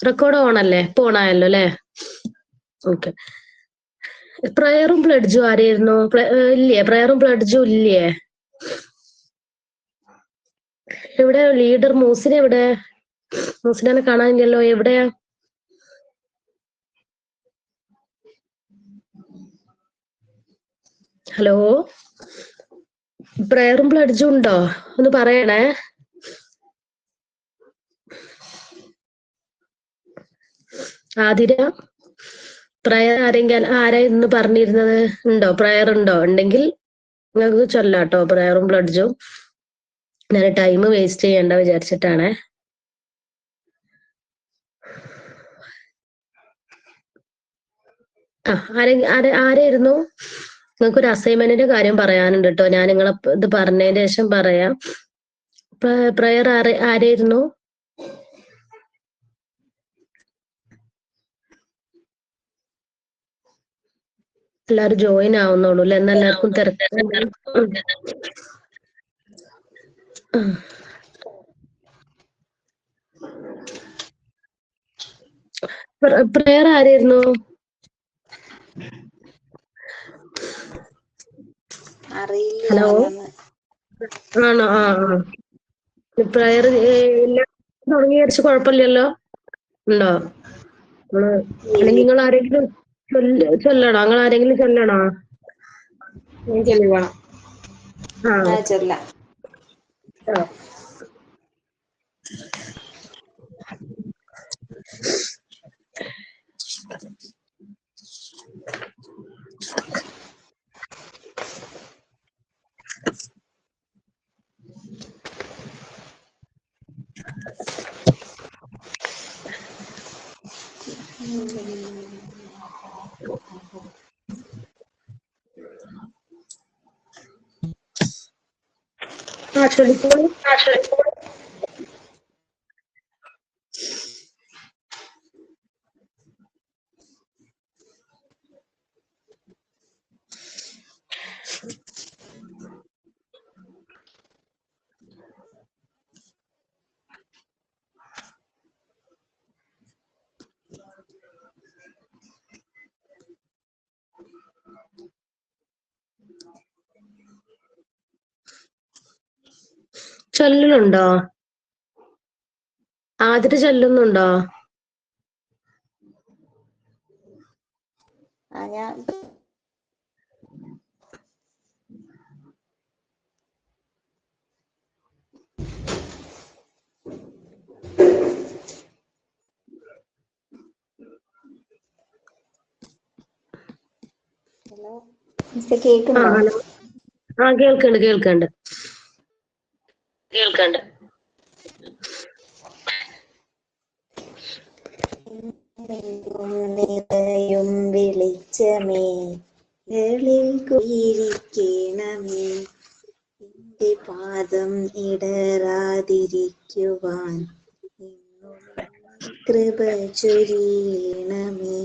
Record on അല്ലേ? ഇപ്പൊ on ആയല്ലോ അല്ലേ? ഓക്കെ. പ്രയറും പ്ലഡ്ജും ആരെയായിരുന്നു? ഇല്ലേ? പ്രയറും പ്ലഡ്ജും ഇല്ലേ? എവിടെ ലീഡർ? മൂസിനെ എവിടെ? മൂസിനെ കാണാനില്ലല്ലോ. എവിടെയാ? ഹലോ, പ്രയറും പ്ലഡ്ജും ഉണ്ടോ? ഒന്ന് പറയണേ. ആതിര, പ്രയർ ആരായിരുന്നു പറഞ്ഞിരുന്നത്? ഉണ്ടോ? പ്രയർ ഉണ്ടോ? ഉണ്ടെങ്കിൽ നിങ്ങൾക്ക് ചൊല്ലാട്ടോ പ്രയറും പ്ലഡ്ജും. ഞാൻ ടൈം വേസ്റ്റ് ചെയ്യണ്ട വിചാരിച്ചിട്ടാണ്. ആരായിരുന്നു? നിങ്ങൾക്ക് ഒരു അസൈൻമെന്റിന്റെ കാര്യം പറയാനുണ്ട് കേട്ടോ. ഞാൻ നിങ്ങളെ ഇത് പറഞ്ഞതിന് ശേഷം പറയാം. പ്രയർ ആരായിരുന്നു? എല്ലാരും ജോയിൻ ആവുന്നുള്ളൂ അല്ലെ? എന്നെല്ലാവർക്കും തിരക്ക്. പ്രയർ ആരായിരുന്നു? ഹലോ, ആണോ? പ്രയർ തുടങ്ങി വിചാരിച്ച് കുഴപ്പമില്ലല്ലോ? ഉണ്ടോ? അല്ലെങ്കിൽ നിങ്ങൾ ആരെങ്കിലും ചൊല്ലണോ? നിങ്ങൾ ആരെങ്കിലും ചൊല്ലണോ? ചൊല്ലാം. ചൊല്ലിക്കോളൂ. ചൊല്ലുന്നുണ്ടോ? ആതിര ചൊല്ലുന്നുണ്ടോ? ഞാൻ ഹലോ മിസ്റ്റർ കേൾക്കുന്നുണ്ടോ? കേൾക്കണ്ട്. നിറയും വെളിച്ചമേ എളിൽ കുയിരിക്കണമേ എന്റെ പാദം ഇടറാതിരിക്കുവാൻ കൃപ ചൊരിയണമേ.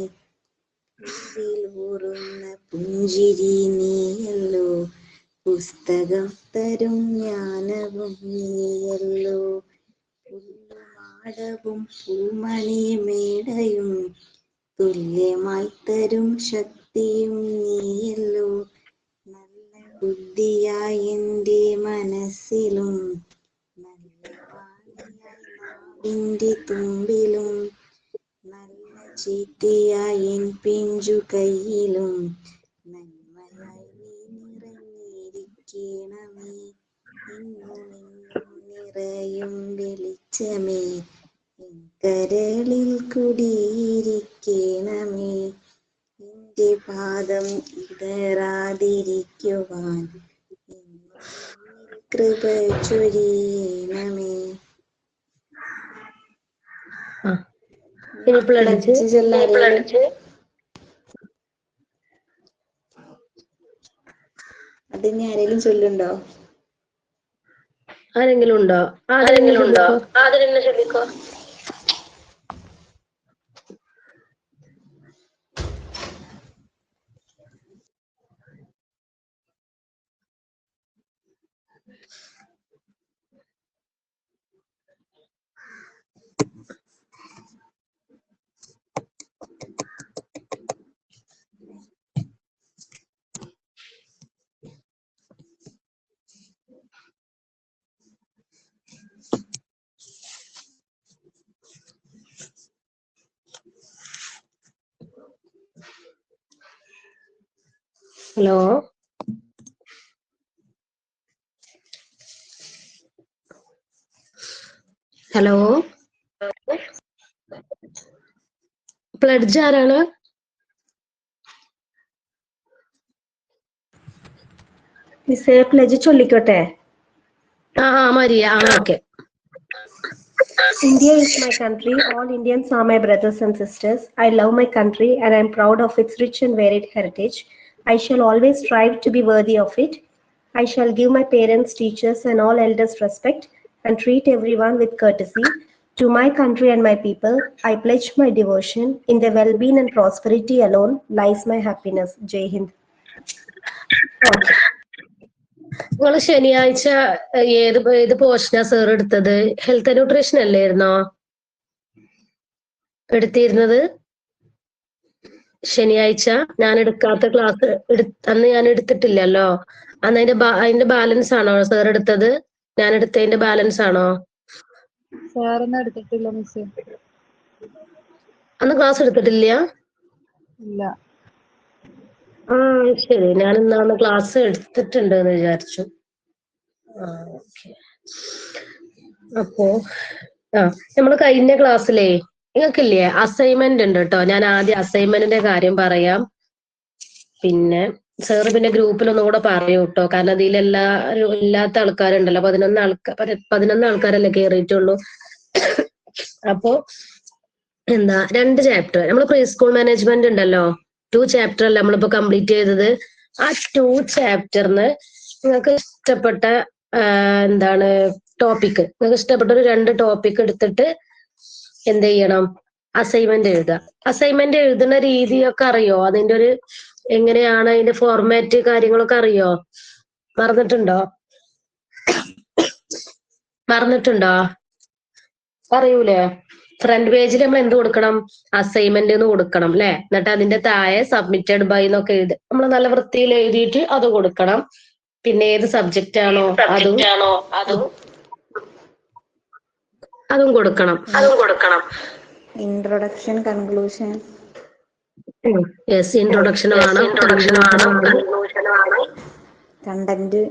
ൂറുന്ന പുഞ്ചിരി നീയല്ലോ, പുസ്തകം തരും ജ്ഞാനവും നീയല്ലോ, പുല്ലുമാടവും പൂമണിമേടയും തുല്യമായി തരും ശക്തിയും നീയല്ലോ. നല്ല ബുദ്ധിയായി എൻ്റെ മനസ്സിലും നല്ല വാണിയായി നാവിൻ്റെ തുമ്പിലും നല്ല ചീത്തിയായി എൻ പിഞ്ചു കയ്യിലും നന്മയായി നീ നിറഞ്ഞിരിക്കണമേ. എന്നും നിറയും വെളിച്ചമേ എൻ കരളിൽ കുടിയിരിക്കണമേ. എന്റെ പാദം ഇടറാതിരിക്കുവാൻ കൃപ ചൊരിയണമേ. അതിന് ആരെങ്കിലും ചൊല്ലുണ്ടോ? ആരെങ്കിലും ഉണ്ടോ? ആരെങ്കിലും ചൊല്ലിക്കോ. ഹലോ ഹലോ പ്ലഡ്ജ് ആരാണ്? മിസ്സേ പ്ലജ് ചൊല്ലിക്കോട്ടെ? Maria. Okay. India is my country. All Indians are my brothers and sisters. I love my country and I am proud of its rich and varied heritage. I shall always strive to be worthy of it. I shall give my parents, teachers, and all elders respect and treat everyone with courtesy. To my country and my people, I pledge my devotion. In their well-being and prosperity alone lies my happiness. Jai Hind. Okay. നിങ്ങൾ ശനിയാഴ്ച ഏത് പോർഷനാ sir എടുത്തത്? Health and nutrition അല്ലായിരുന്നോ എടുത്തിരുന്നത്? ശനിയാഴ്ച ഞാൻ എടുക്കാത്ത class അന്ന് ഞാൻ എടുത്തിട്ടില്ലല്ലോ. അന്ന് അതിന്റെ ബാലൻസ് ആണോ സാർ എടുത്തത്? ഞാൻ എടുത്തതിന്റെ ബാലൻസ് ആണോ? സാറൊന്നും എടുത്തിട്ടില്ല മിസ്. അന്ന് ക്ലാസ് എടുത്തിട്ടില്ല? ഇല്ല. ശരി. ഞാൻ ഇന്നാണ് ക്ലാസ് എടുത്തിട്ടുണ്ട് എന്ന് വിചാരിച്ചു. അപ്പോ നമ്മള് കഴിഞ്ഞ ക്ലാസ്സിലേ നിങ്ങൾക്കില്ലേ അസൈൻമെന്റ് ഉണ്ട് കേട്ടോ. ഞാൻ ആദ്യം അസൈൻമെന്റിന്റെ കാര്യം പറയാം. പിന്നെ സാറ് പിന്നെ ഗ്രൂപ്പിൽ ഒന്നും കൂടെ പറയൂ കേട്ടോ. കാരണം അതിലെല്ലാരും ഇല്ലാത്ത ആൾക്കാരുണ്ടല്ലോ. 11 ആൾക്കാരല്ലേ കയറിയിട്ടുള്ളൂ. അപ്പോ 2 ചാപ്റ്റർ നമ്മൾ പ്രീ സ്കൂൾ മാനേജ്മെന്റ് ഉണ്ടല്ലോ, 2 ചാപ്റ്റർ അല്ല നമ്മളിപ്പോ കംപ്ലീറ്റ് ചെയ്തത്. ആ 2 ചാപ്റ്ററിന് നിങ്ങൾക്ക് ഇഷ്ടപ്പെട്ട ടോപ്പിക്, നിങ്ങൾക്ക് ഇഷ്ടപ്പെട്ട ഒരു 2 ടോപ്പിക് എടുത്തിട്ട് എന്ത് ചെയ്യണം? അസൈൻമെന്റ് എഴുതുക. അസൈൻമെന്റ് എഴുതുന്ന രീതിയൊക്കെ അറിയോ? അതിന്റെ ഒരു എങ്ങനെയാണ് അതിന്റെ ഫോർമാറ്റ് കാര്യങ്ങളൊക്കെ അറിയോ? മറന്നിട്ടുണ്ടോ? അറിയൂലേ? ഫ്രണ്ട് പേജിൽ നമ്മൾ എന്ത് കൊടുക്കണം? അസൈൻമെന്റ് എന്ന് കൊടുക്കണം അല്ലെ? എന്നിട്ട് അതിന്റെ താഴെ സബ്മിറ്റഡ് ബൈ എന്നൊക്കെ എഴുതി നമ്മൾ നല്ല വൃത്തിയിൽ എഴുതിയിട്ട് അത് കൊടുക്കണം. പിന്നെ ഏത് സബ്ജക്റ്റ് ആണോ അതും കൊടുക്കണം. Introduction, conclusion. യെസ്, ഇൻട്രൊഡക്ഷൻ വേണം, കണ്ടന്റ്.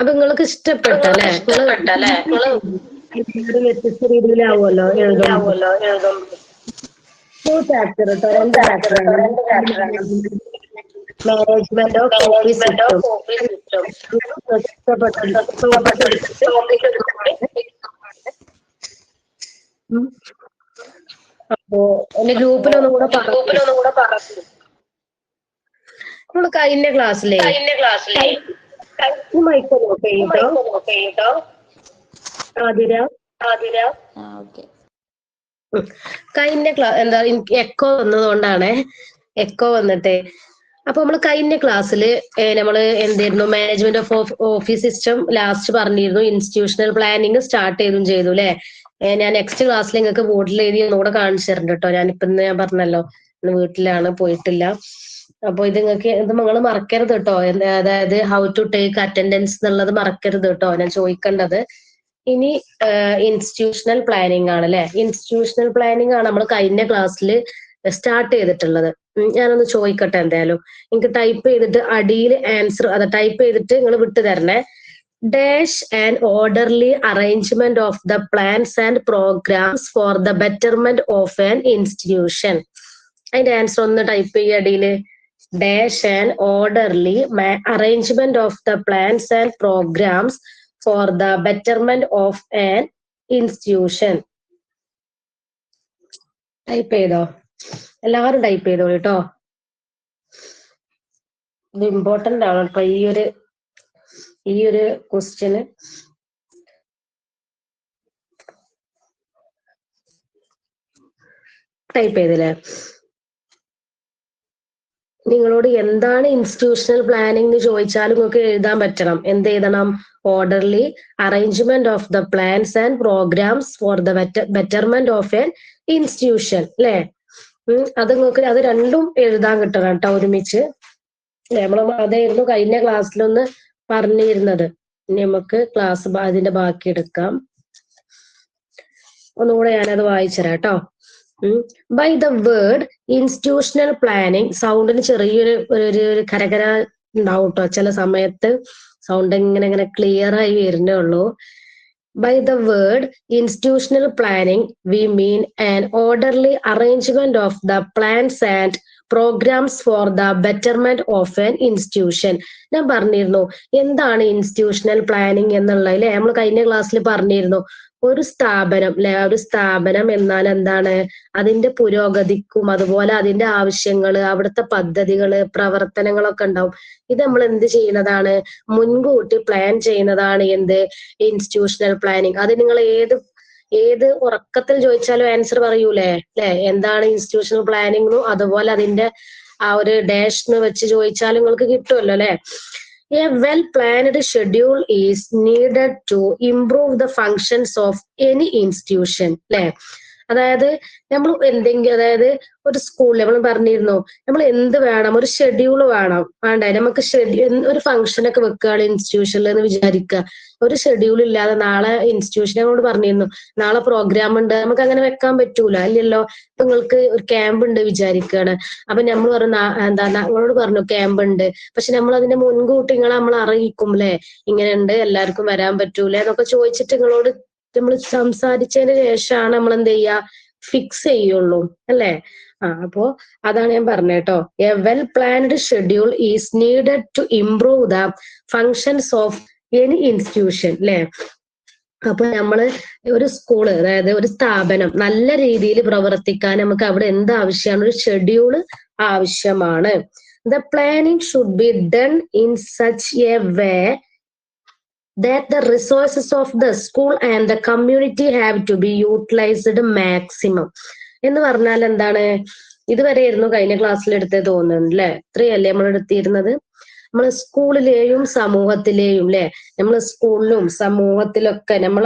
അപ്പൊ നിങ്ങൾക്ക് ഇഷ്ടപ്പെട്ടല്ലേ? വ്യത്യസ്ത രീതിയിലാവുമല്ലോ എഴുതും. 2 ചാപ്റ്റർ കേട്ടോ, 2 chapter management of office system. അപ്പോ എന്റെ ഗ്രൂപ്പിലൊന്നും കൂടെ പറഞ്ഞു. നമ്മള് കഴിഞ്ഞ ക്ലാസ്സിലെ മൈക്ക് നോട്ട് ചെയ്യട്ടോ ആതിര. കഴിഞ്ഞ ക്ലാസ് എനിക്ക് എക്കോ വന്നതുകൊണ്ടാണ്. എക്കോ വന്നിട്ടേ. അപ്പൊ നമ്മള് കഴിഞ്ഞ ക്ലാസ്സിൽ നമ്മള് എന്തായിരുന്നു? Management of office system last പറഞ്ഞിരുന്നു. ഇൻസ്റ്റിറ്റ്യൂഷണൽ പ്ലാനിങ് സ്റ്റാർട്ട് ചെയ്തു അല്ലെ? ഞാൻ നെക്സ്റ്റ് ക്ലാസ്സിൽ നിങ്ങൾക്ക് ബോർഡിൽ എഴുതി ഒന്നുകൂടെ കാണിച്ചു തരുന്നുണ്ട് കേട്ടോ. ഞാനിപ്പോ ഞാൻ പറഞ്ഞല്ലോ ഇന്ന് വീട്ടിലാണ്, പോയിട്ടില്ല. അപ്പൊ ഇത് നിങ്ങൾ മറക്കരുത് കേട്ടോ. അതായത് ഹൗ ടു ടേക്ക് അറ്റൻഡൻസ് എന്നുള്ളത് മറക്കരുത് കേട്ടോ. ഞാൻ ചോദിക്കേണ്ടത് ഇനി ഇൻസ്റ്റിറ്റ്യൂഷണൽ പ്ലാനിങ് ആണ് അല്ലെ? ഇൻസ്റ്റിറ്റ്യൂഷണൽ പ്ലാനിങ് ആണ് നമ്മൾ കഴിഞ്ഞ ക്ലാസ്സിൽ സ്റ്റാർട്ട് ചെയ്തിട്ടുള്ളത്. ഞാനൊന്ന് ചോദിക്കട്ടെ. എന്തായാലും എനിക്ക് ടൈപ്പ് ചെയ്തിട്ട് അടിയിൽ ആൻസർ ടൈപ്പ് ചെയ്തിട്ട് നിങ്ങൾ വിട്ടു തരണേ. Dash and orderly arrangement of the plans and programmes for the betterment of an institution. അതിന്റെ ആൻസർ ഒന്ന് ടൈപ്പ് ചെയ്യുക അടിയിൽ. Dash and orderly arrangement of the plans and programmes for the betterment of an institution. Type ചെയ്തോ? എല്ലാവരും type ചെയ്തോ കേട്ടോ. ഇത് important ആണ് കേട്ടോ ഈ ഒരു ക്വസ്റ്റ്യന്. ടൈപ്പ് ചെയ്തില്ലേ? നിങ്ങളോട് എന്താണ് ഇൻസ്റ്റിറ്റ്യൂഷണൽ പ്ലാനിംഗ് എന്ന് ചോദിച്ചാലും നിങ്ങൾക്ക് എഴുതാൻ പറ്റണം. എന്ത് എഴുതണം? Orderly arrangement of the plans and programmes for the betterment of an institution അല്ലെ? അത് നിങ്ങൾക്ക് അത് രണ്ടും എഴുതാൻ കിട്ടണം കേട്ടോ ഒരുമിച്ച്. നമ്മൾ അതായിരുന്നു കഴിഞ്ഞ ക്ലാസ്സിലൊന്ന് പറഞ്ഞിരുന്നത്. ഇനി നമുക്ക് അതിന്റെ ബാക്കി എടുക്കാം. ഒന്നുകൂടെ ഞാനത് വായിച്ചുതരാം കേട്ടോ. By the word institutional planning, സൗണ്ടിന് ചെറിയൊരു ഒരു കരകര ഉണ്ടാവും കേട്ടോ ചില സമയത്ത്, സൗണ്ട് ഇങ്ങനെ ക്ലിയർ ആയി വരുന്നേ ഉള്ളൂ. By the word institutional planning, we mean an orderly arrangement of the plans and programs for the betterment of an institution. ഞാൻ പറഞ്ഞിരുന്നു എന്താണ് ഇൻസ്റ്റിറ്റ്യൂഷണൽ പ്ലാനിങ് എന്നുള്ളത് അല്ലെ, നമ്മൾ കഴിഞ്ഞ ക്ലാസ്സിൽ പറഞ്ഞിരുന്നു. ഒരു സ്ഥാപനം അല്ലെ, ഒരു സ്ഥാപനം എന്നാൽ എന്താണ്, അതിന്റെ പുരോഗതിക്കും അതുപോലെ അതിന്റെ ആവശ്യങ്ങള്, അവിടുത്തെ പദ്ധതികള്, പ്രവർത്തനങ്ങളൊക്കെ ഉണ്ടാവും. ഇത് നമ്മൾ എന്ത് ചെയ്യുന്നതാണ്, മുൻകൂട്ടി പ്ലാൻ ചെയ്യുന്നതാണ് എന്ത്, ഇൻസ്റ്റിറ്റ്യൂഷണൽ പ്ലാനിങ്. അത് നിങ്ങൾ ഏത് ഉറക്കത്തിൽ ചോദിച്ചാലും ആൻസർ പറയൂലേ അല്ലെ, എന്താണ് ഇൻസ്റ്റിറ്റ്യൂഷണൽ പ്ലാനിങ്, അതുപോലെ അതിന്റെ ആ ഒരു ഡാഷ് വെച്ച് ചോദിച്ചാലും നിങ്ങൾക്ക് കിട്ടുമല്ലോ അല്ലെ. A well-planned schedule is needed to improve the functions of any institution. അല്ലെ, അതായത് നമ്മൾ എന്തെങ്കിലും, അതായത് ഒരു സ്കൂളിൽ നമ്മൾ പറഞ്ഞിരുന്നു നമ്മൾ എന്ത് വേണം, ഒരു ഷെഡ്യൂൾ വേണ്ടേ നമുക്ക്. ഒരു ഫംഗ്ഷൻ ഒക്കെ വെക്കുകയാണ് ഇൻസ്റ്റിറ്റ്യൂഷനിൽ എന്ന് വിചാരിക്കുക, ഒരു ഷെഡ്യൂൾ ഇല്ലാതെ നാളെ ഇൻസ്റ്റിറ്റ്യൂഷൻ നമ്മളോട് പറഞ്ഞിരുന്നു നാളെ പ്രോഗ്രാം ഉണ്ട്, നമുക്ക് അങ്ങനെ വെക്കാൻ പറ്റൂല അല്ലല്ലോ. നിങ്ങൾക്ക് ഒരു ക്യാമ്പ് ഉണ്ട് വിചാരിക്കുകയാണ്, അപ്പൊ നമ്മൾ പറഞ്ഞു നിങ്ങളോട് പറഞ്ഞു ക്യാമ്പ് ഉണ്ട്, പക്ഷെ നമ്മൾ അതിന്റെ മുൻകൂട്ടി നമ്മൾ അറിയിക്കും അല്ലെ, ഇങ്ങനെ ഉണ്ട് എല്ലാവർക്കും വരാൻ പറ്റൂല എന്നൊക്കെ ചോദിച്ചിട്ട് നിങ്ങളോട് നമ്മൾ സംസാരിച്ചതിന് ശേഷമാണ് നമ്മൾ എന്ത് ചെയ്യാ, ഫിക്സ് ചെയ്യുള്ളൂ അല്ലെ. അപ്പോ അതാണ് ഞാൻ പറഞ്ഞത് കേട്ടോ. A well planned schedule is needed to improve the functions of any institution അല്ലെ. അപ്പൊ നമ്മള് ഒരു സ്കൂള്, അതായത് ഒരു സ്ഥാപനം നല്ല രീതിയിൽ പ്രവർത്തിക്കാൻ നമുക്ക് അവിടെ എന്ത് ആവശ്യമാണ്, ഒരു ഷെഡ്യൂള് ആവശ്യമാണ്. The planning should be done in such a way that the resources of the school and the community have to be utilized maximum. എന്ന് പറഞ്ഞാൽ എന്താണ്, ഇതുവരെയായിരുന്നു കഴിഞ്ഞ ക്ലാസ്സിൽ എടുത്തത് തോന്നുന്നു അല്ലെ, ഇത്രയല്ലേ നമ്മൾ എടുത്തിരുന്നത്. നമ്മൾ സ്കൂളിലെയും സമൂഹത്തിലെയും അല്ലെ, നമ്മൾ സ്കൂളിലും സമൂഹത്തിലൊക്കെ നമ്മൾ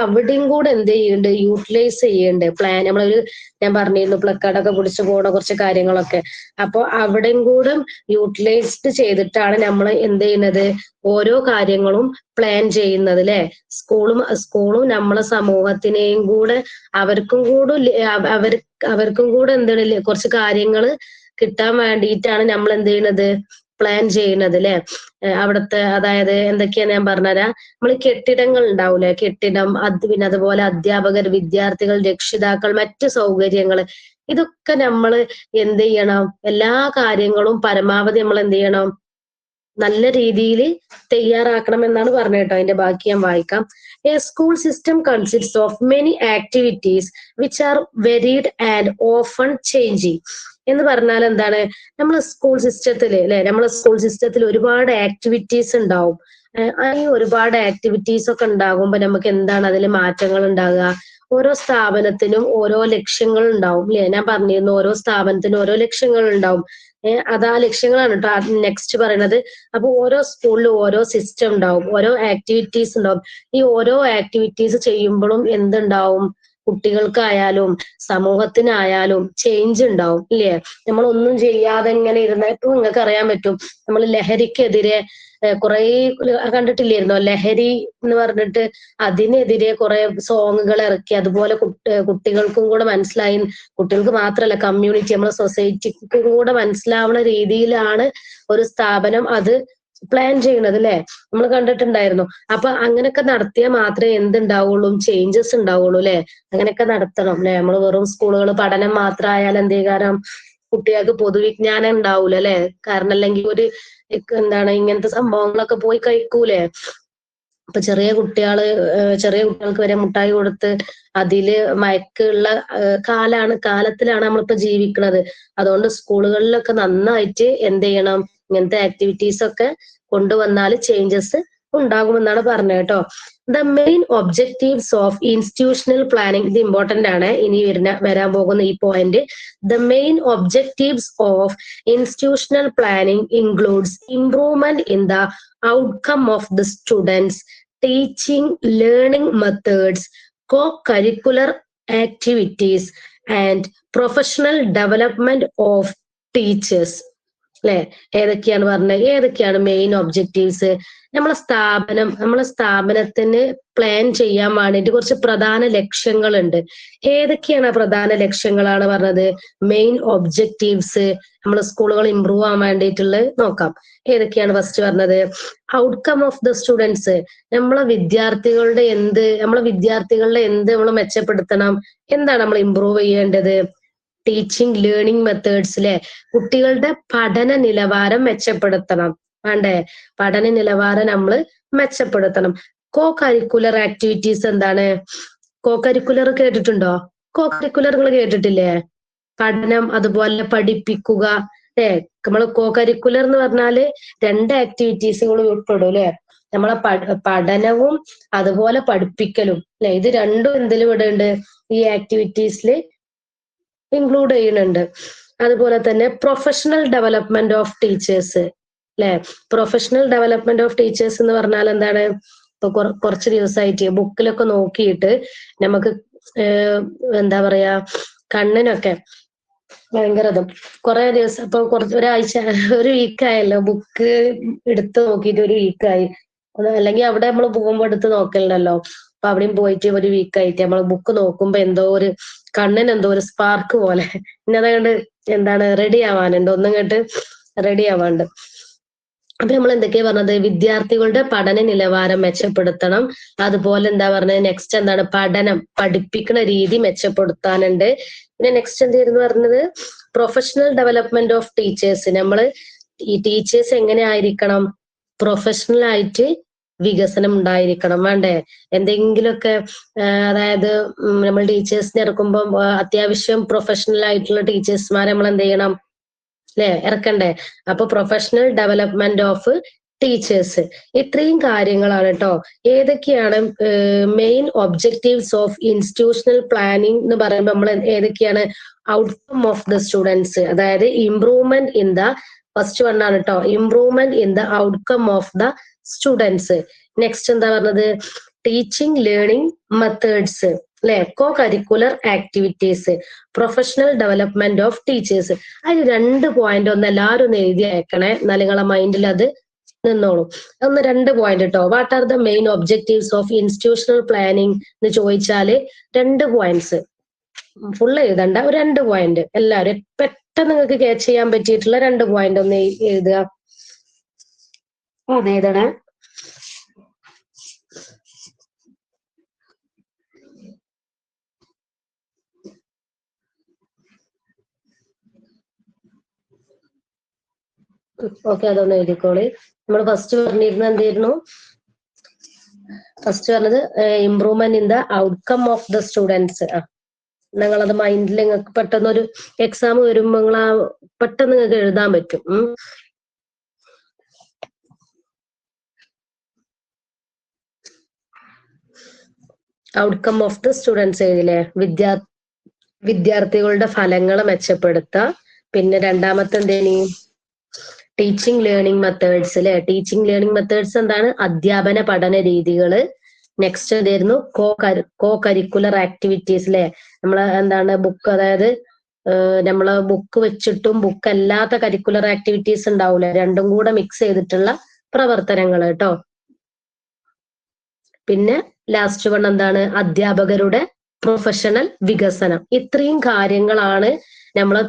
അവിടെയും കൂടെ എന്ത് ചെയ്യുന്നുണ്ട്, യൂട്ടിലൈസ് ചെയ്യുന്നുണ്ട് പ്ലാൻ. ഞാൻ പറഞ്ഞിരുന്നു പ്ലക്കാർഡൊക്കെ പിടിച്ചു പോണ കുറച്ച് കാര്യങ്ങളൊക്കെ, അപ്പൊ അവിടെയും കൂടെ യൂട്ടിലൈസ്ഡ് ചെയ്തിട്ടാണ് നമ്മൾ എന്ത് ചെയ്യുന്നത്, ഓരോ കാര്യങ്ങളും പ്ലാൻ ചെയ്യുന്നത് അല്ലെ. സ്കൂളും നമ്മളെ സമൂഹത്തിനെയും കൂടെ അവർക്കും കൂടെ എന്താണ് കുറച്ച് കാര്യങ്ങൾ കിട്ടാൻ വേണ്ടിയിട്ടാണ് നമ്മൾ എന്ത് ചെയ്യുന്നത്, പ്ലാൻ ചെയ്യുന്നത് അല്ലെ. അവിടുത്തെ അതായത് എന്തൊക്കെയാണ് ഞാൻ പറഞ്ഞുതരാം. നമ്മൾ കെട്ടിടങ്ങൾ ഉണ്ടാവൂലേ, കെട്ടിടം, പിന്നെ അതുപോലെ അധ്യാപകർ, വിദ്യാർത്ഥികൾ, രക്ഷിതാക്കൾ, മറ്റു സൗകര്യങ്ങൾ, ഇതൊക്കെ നമ്മൾ എന്ത് ചെയ്യണം, എല്ലാ കാര്യങ്ങളും പരമാവധി നമ്മൾ എന്ത് ചെയ്യണം, നല്ല രീതിയിൽ തയ്യാറാക്കണം എന്നാണ് പറഞ്ഞത് കേട്ടോ. അതിന്റെ ബാക്കി ഞാൻ വായിക്കാം. A school system consist of many activities which are വെരീഡ് and often changing. എന്ന് പറഞ്ഞാൽ എന്താണ്, നമ്മൾ സ്കൂൾ സിസ്റ്റത്തിൽ അല്ലെ, നമ്മളെ സ്കൂൾ സിസ്റ്റത്തിൽ ഒരുപാട് ആക്ടിവിറ്റീസ് ഉണ്ടാവും. ഈ ഒരുപാട് ആക്ടിവിറ്റീസ് ഒക്കെ ഉണ്ടാകുമ്പോ നമുക്ക് എന്താണ് അതിൽ മാറ്റങ്ങൾ ഉണ്ടാകുക. ഓരോ സ്ഥാപനത്തിനും ഓരോ ലക്ഷ്യങ്ങൾ ഉണ്ടാവും അല്ലെ, ഞാൻ പറഞ്ഞിരുന്നു ഓരോ സ്ഥാപനത്തിനും ഓരോ ലക്ഷ്യങ്ങൾ ഉണ്ടാവും. അതാ ലക്ഷ്യങ്ങളാണ് കേട്ടോ നെക്സ്റ്റ് പറയുന്നത്. അപ്പൊ ഓരോ സ്കൂളിലും ഓരോ സിസ്റ്റം ഉണ്ടാവും, ഓരോ ആക്ടിവിറ്റീസ് ഉണ്ടാവും. ഈ ഓരോ ആക്ടിവിറ്റീസ് ചെയ്യുമ്പോഴും എന്തുണ്ടാവും, കുട്ടികൾക്കായാലും സമൂഹത്തിനായാലും ചേഞ്ച് ഉണ്ടാവും ഇല്ലേ. നമ്മളൊന്നും ചെയ്യാതെ ഇങ്ങനെ ഇരുന്നിട്ട് നിങ്ങൾക്ക് അറിയാൻ പറ്റും, നമ്മൾ ലഹരിക്കെതിരെ കുറെ കണ്ടിട്ടില്ലായിരുന്നോ, ലഹരി എന്ന് പറഞ്ഞിട്ട് അതിനെതിരെ കുറെ സോങ്ങുകൾ ഇറക്കി. അതുപോലെ കുട്ടികൾക്കും കൂടെ മനസ്സിലായി, കുട്ടികൾക്ക് മാത്രമല്ല കമ്മ്യൂണിറ്റി, നമ്മളെ സൊസൈറ്റിക്കും കൂടെ മനസ്സിലാവുന്ന രീതിയിലാണ് ഒരു സ്ഥാപനം അത് പ്ലാൻ ചെയ്യണത് അല്ലെ, നമ്മൾ കണ്ടിട്ടുണ്ടായിരുന്നു. അപ്പൊ അങ്ങനെയൊക്കെ നടത്തിയാൽ മാത്രമേ എന്തുണ്ടാവുള്ളൂ, ചേഞ്ചസ് ഉണ്ടാവുള്ളൂ അല്ലെ. അങ്ങനെയൊക്കെ നടത്തണം അല്ലെ. നമ്മൾ വെറും സ്കൂളുകൾ പഠനം മാത്രമായാൽ എന്ത് കാരണം കുട്ടികൾക്ക് പൊതുവിജ്ഞാനം ഉണ്ടാവൂല അല്ലെ. കാരണം അല്ലെങ്കിൽ എന്താണ് ഇങ്ങനത്തെ സംഭവങ്ങളൊക്കെ പോയി കഴിക്കൂലേ. അപ്പൊ ചെറിയ കുട്ടികൾക്ക് വരെ മുട്ടായി കൊടുത്ത് അതില് മയക്കുള്ള കാലത്തിലാണ് നമ്മളിപ്പോ ജീവിക്കുന്നത്. അതുകൊണ്ട് സ്കൂളുകളിലൊക്കെ നന്നായിട്ട് എന്ത് ചെയ്യണം, ഇങ്ങനത്തെ ആക്ടിവിറ്റീസ് ഒക്കെ കൊണ്ടുവന്നാൽ ചേഞ്ചസ് ഉണ്ടാകുമെന്നാണ് പറഞ്ഞത് കേട്ടോ. The main objectives of institutional planning, ഇത് ഇമ്പോർട്ടന്റ് ആണ്, ഇനി വരാൻ പോകുന്ന ഈ point. The main objectives of institutional planning includes improvement in the outcome of the students, teaching, learning methods, co-curricular activities and professional development of teachers. അല്ലെ? ഏതൊക്കെയാണ് പറഞ്ഞത്? ഏതൊക്കെയാണ് മെയിൻ ഒബ്ജക്റ്റീവ്സ്? നമ്മളെ സ്ഥാപനത്തിന് പ്ലാൻ ചെയ്യാൻ വേണ്ടിയിട്ട് കുറച്ച് പ്രധാന ലക്ഷ്യങ്ങളുണ്ട്. ഏതൊക്കെയാണ് ആ പ്രധാന ലക്ഷ്യങ്ങളാണ് പറഞ്ഞത്? മെയിൻ ഒബ്ജക്റ്റീവ്സ് നമ്മളെ സ്കൂളുകൾ ഇമ്പ്രൂവ് ആവാൻ വേണ്ടിയിട്ടുള്ളത് നോക്കാം. ഏതൊക്കെയാണ് ഫസ്റ്റ് പറഞ്ഞത്? Outcome of the students. നമ്മളെ വിദ്യാർത്ഥികളുടെ എന്ത് നമ്മൾ മെച്ചപ്പെടുത്തണം? എന്താണ് നമ്മൾ ഇമ്പ്രൂവ് ചെയ്യേണ്ടത്? ടീച്ചിങ് ലേണിംഗ് മെത്തേഡ്സ് അല്ലെ? കുട്ടികളുടെ പഠന നിലവാരം മെച്ചപ്പെടുത്തണം. വേണ്ടേ? പഠന നിലവാരം നമ്മൾ മെച്ചപ്പെടുത്തണം. കോ കരിക്കുലർ ആക്ടിവിറ്റീസ് എന്താണ്? കോ കരിക്കുലർ കേട്ടിട്ടുണ്ടോ? കോ കരിക്കുലർ നിങ്ങൾ കേട്ടിട്ടില്ലേ? പഠനം അതുപോലെ പഠിപ്പിക്കുക അല്ലെ? നമ്മള് കോ കരിക്കുലർ എന്ന് പറഞ്ഞാല് 2 ആക്ടിവിറ്റീസുകൾ ഉൾപ്പെടും അല്ലെ? നമ്മളെ പഠനവും അതുപോലെ പഠിപ്പിക്കലും അല്ലെ? ഇത് രണ്ടും എന്തിലും ഇവിടെ ഉണ്ട്? ഈ ആക്ടിവിറ്റീസിൽ ഇൻക്ലൂഡ് ചെയ്യുന്നുണ്ട്. അതുപോലെ തന്നെ പ്രൊഫഷണൽ ഡെവലപ്മെന്റ് ഓഫ് ടീച്ചേഴ്സ് അല്ലെ? പ്രൊഫഷണൽ ഡെവലപ്മെന്റ് ഓഫ് ടീച്ചേഴ്സ് എന്ന് പറഞ്ഞാൽ എന്താണ്? ഇപ്പൊ കുറച്ച് ദിവസമായിട്ട് ബുക്കിലൊക്കെ നോക്കിയിട്ട് നമുക്ക് എന്താ പറയാ, കണ്ണിനൊക്കെ ഭയങ്കര കുറെ ദിവസം ഇപ്പൊ ഒരാഴ്ച, ഒരു വീക്കായല്ലോ ബുക്ക് എടുത്ത് നോക്കിയിട്ട് ഒരു വീക്കായി. അല്ലെങ്കിൽ അവിടെ നമ്മൾ പോകുമ്പോ എടുത്ത് നോക്കലുണ്ടല്ലോ. അപ്പൊ അവിടെയും പോയിട്ട് ഒരു വീക്കായിട്ട് നമ്മൾ ബുക്ക് നോക്കുമ്പോ കണ്ണിന് എന്തോ ഒരു സ്പാർക്ക് പോലെ ഇന്നതുകൊണ്ട് എന്താണ് റെഡി ആവാനുണ്ട്, ഒന്നും റെഡി ആവാണ്ട്. അപ്പൊ നമ്മൾ എന്തൊക്കെയാ പറഞ്ഞത്? വിദ്യാർത്ഥികളുടെ പഠന നിലവാരം മെച്ചപ്പെടുത്തണം. അതുപോലെ എന്താ പറഞ്ഞത്? നെക്സ്റ്റ് എന്താണ്? പഠിപ്പിക്കുന്ന രീതി മെച്ചപ്പെടുത്താനുണ്ട്. പിന്നെ നെക്സ്റ്റ് എന്തായിരുന്നു പറഞ്ഞത്? Professional development of teachers. ഈ ടീച്ചേഴ്സ് എങ്ങനെ ആയിരിക്കണം? പ്രൊഫഷണൽ ആയിട്ട് വികസനം ഉണ്ടായിരിക്കണം. വേണ്ടേ? എന്തെങ്കിലുമൊക്കെ അതായത് നമ്മൾ ടീച്ചേഴ്സിനെ ഇറക്കുമ്പോൾ അത്യാവശ്യം പ്രൊഫഷണൽ ആയിട്ടുള്ള ടീച്ചേഴ്സ്മാരെ നമ്മൾ എന്ത് ചെയ്യണം? അല്ലെ? ഇറക്കണ്ടേ? അപ്പൊ പ്രൊഫഷണൽ ഡെവലപ്മെന്റ് ഓഫ് ടീച്ചേഴ്സ്. ഇത്രയും കാര്യങ്ങളാണ് കേട്ടോ. ഏതൊക്കെയാണ് main objectives of institutional planning എന്ന് പറയുമ്പോൾ നമ്മൾ ഏതൊക്കെയാണ്? ഔട്ട്കം ഓഫ് ദ സ്റ്റുഡൻസ്, അതായത് improvement in the first one ആണ് കേട്ടോ. Improvement in the outcome of the students. Next എന്താ പറഞ്ഞത്? ടീച്ചിങ് ലേണിംഗ് മെത്തേഡ്സ് അല്ലെ? കോ curricular activities, professional development of teachers. അതിന് 2 പോയിന്റ് ഒന്ന് എല്ലാവരും ഒന്ന് എഴുതി അയക്കണേ, എന്നാൽ നിങ്ങളെ മൈൻഡിൽ അത് നിന്നോളൂ. 2 പോയിന്റ് കേട്ടോ. What are the main objectives of institutional planning എന്ന് ചോദിച്ചാല് 2 പോയിന്റ്സ്. ഫുള്ള് എഴുതണ്ട, ഒരു 2 പോയിന്റ് എല്ലാവരും പെട്ടെന്ന് നിങ്ങൾക്ക് ക്യാച്ച് ചെയ്യാൻ പറ്റിയിട്ടുള്ള 2 പോയിന്റ് ഒന്ന് എഴുതുക. എഴുതണേ. ഓക്കെ, അതൊന്ന് എഴുതിക്കോളി. നമ്മൾ ഫസ്റ്റ് പറഞ്ഞിരുന്നത് എന്തായിരുന്നു? ഫസ്റ്റ് പറഞ്ഞത് improvement in the outcome of the students. നിങ്ങളത് മൈൻഡിൽ നിങ്ങൾക്ക് പെട്ടെന്നൊരു എക്സാം വരുമ്പോ പെട്ടെന്ന് നിങ്ങൾക്ക് എഴുതാൻ പറ്റും. ഔട്ട്കം ഓഫ് ദ സ്റ്റുഡൻസ് എഴുതില്ലേ? വിദ്യാർത്ഥികളുടെ ഫലങ്ങൾ മെച്ചപ്പെടുത്തുക. പിന്നെ രണ്ടാമത്തെ എന്തേനി? ടീച്ചിങ് ലേണിംഗ് മെത്തേഡ്സ് അല്ലെ? ടീച്ചിങ് ലേണിംഗ് മെത്തേഡ്സ് എന്താണ്? അധ്യാപന പഠന രീതികള്. നെക്സ്റ്റ് എന്തായിരുന്നു? കോ കരിക്കുലർ ആക്ടിവിറ്റീസ് അല്ലെ? നമ്മള് എന്താണ് ബുക്ക്, അതായത് നമ്മള് ബുക്ക് വെച്ചിട്ടും ബുക്ക് അല്ലാത്ത കരിക്കുലർ ആക്ടിവിറ്റീസ് ഉണ്ടാവൂലെ, രണ്ടും കൂടെ മിക്സ് ചെയ്തിട്ടുള്ള പ്രവർത്തനങ്ങൾ കേട്ടോ. പിന്നെ ലാസ്റ്റ് വൺ എന്താണ്? അധ്യാപകരുടെ പ്രൊഫഷണൽ വികസനം. ഇത്രയും കാര്യങ്ങളാണ് നമ്മള്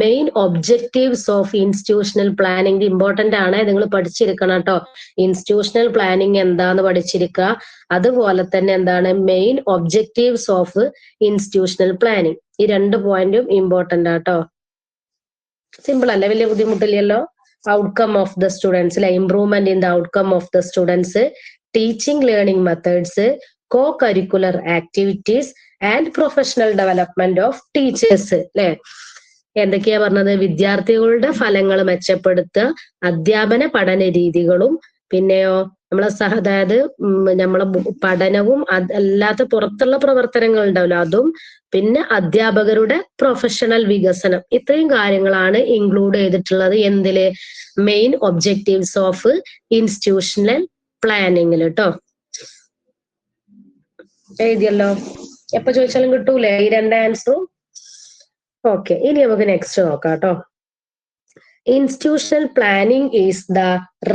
main objectives of institutional planning. Important ആണ്, നിങ്ങൾ പഠിച്ചിരിക്കണം കേട്ടോ. ഇൻസ്റ്റിറ്റ്യൂഷണൽ പ്ലാനിങ് എന്താന്ന് പഠിച്ചിരിക്കുക. അതുപോലെ തന്നെ എന്താണ് main objectives of institutional planning. ഈ 2 പോയിന്റും ഇമ്പോർട്ടന്റ് ആട്ടോ. സിമ്പിൾ അല്ലേ? വലിയ ബുദ്ധിമുട്ടില്ലല്ലോ. ഔട്ട്കം ഓഫ് ദ സ്റ്റുഡൻസ് അല്ലെ? Improvement in the outcome of the students, teaching learning methods, co curricular activities and professional development of teachers അല്ലെ? എന്തൊക്കെയാ പറഞ്ഞത്? വിദ്യാർത്ഥികളുടെ ഫലങ്ങൾ മെച്ചപ്പെടുത്തുക, അധ്യാപന പഠന രീതികളും, പിന്നെയോ അതായത് നമ്മളെ പഠനവും അല്ലാത്ത പുറത്തുള്ള പ്രവർത്തനങ്ങൾ ഉണ്ടാവല്ലോ അതും, പിന്നെ അധ്യാപകരുടെ പ്രൊഫഷണൽ വികസനം. ഇത്രയും കാര്യങ്ങളാണ് ഇൻക്ലൂഡ് ചെയ്തിട്ടുള്ളത് എന്തില്? മെയിൻ ഒബ്ജക്റ്റീവ്സ് ഓഫ് ഇൻസ്റ്റിറ്റ്യൂഷണൽ പ്ലാനിങ്ങിൽ കേട്ടോ. എഴുതിയല്ലോ? എപ്പോ ചോദിച്ചാലും കിട്ടൂലേ ഈ 2 ആൻസറും? ഓക്കെ, ഇനി നമുക്ക് നെക്സ്റ്റ് നോക്കാം കേട്ടോ. Institutional planning is the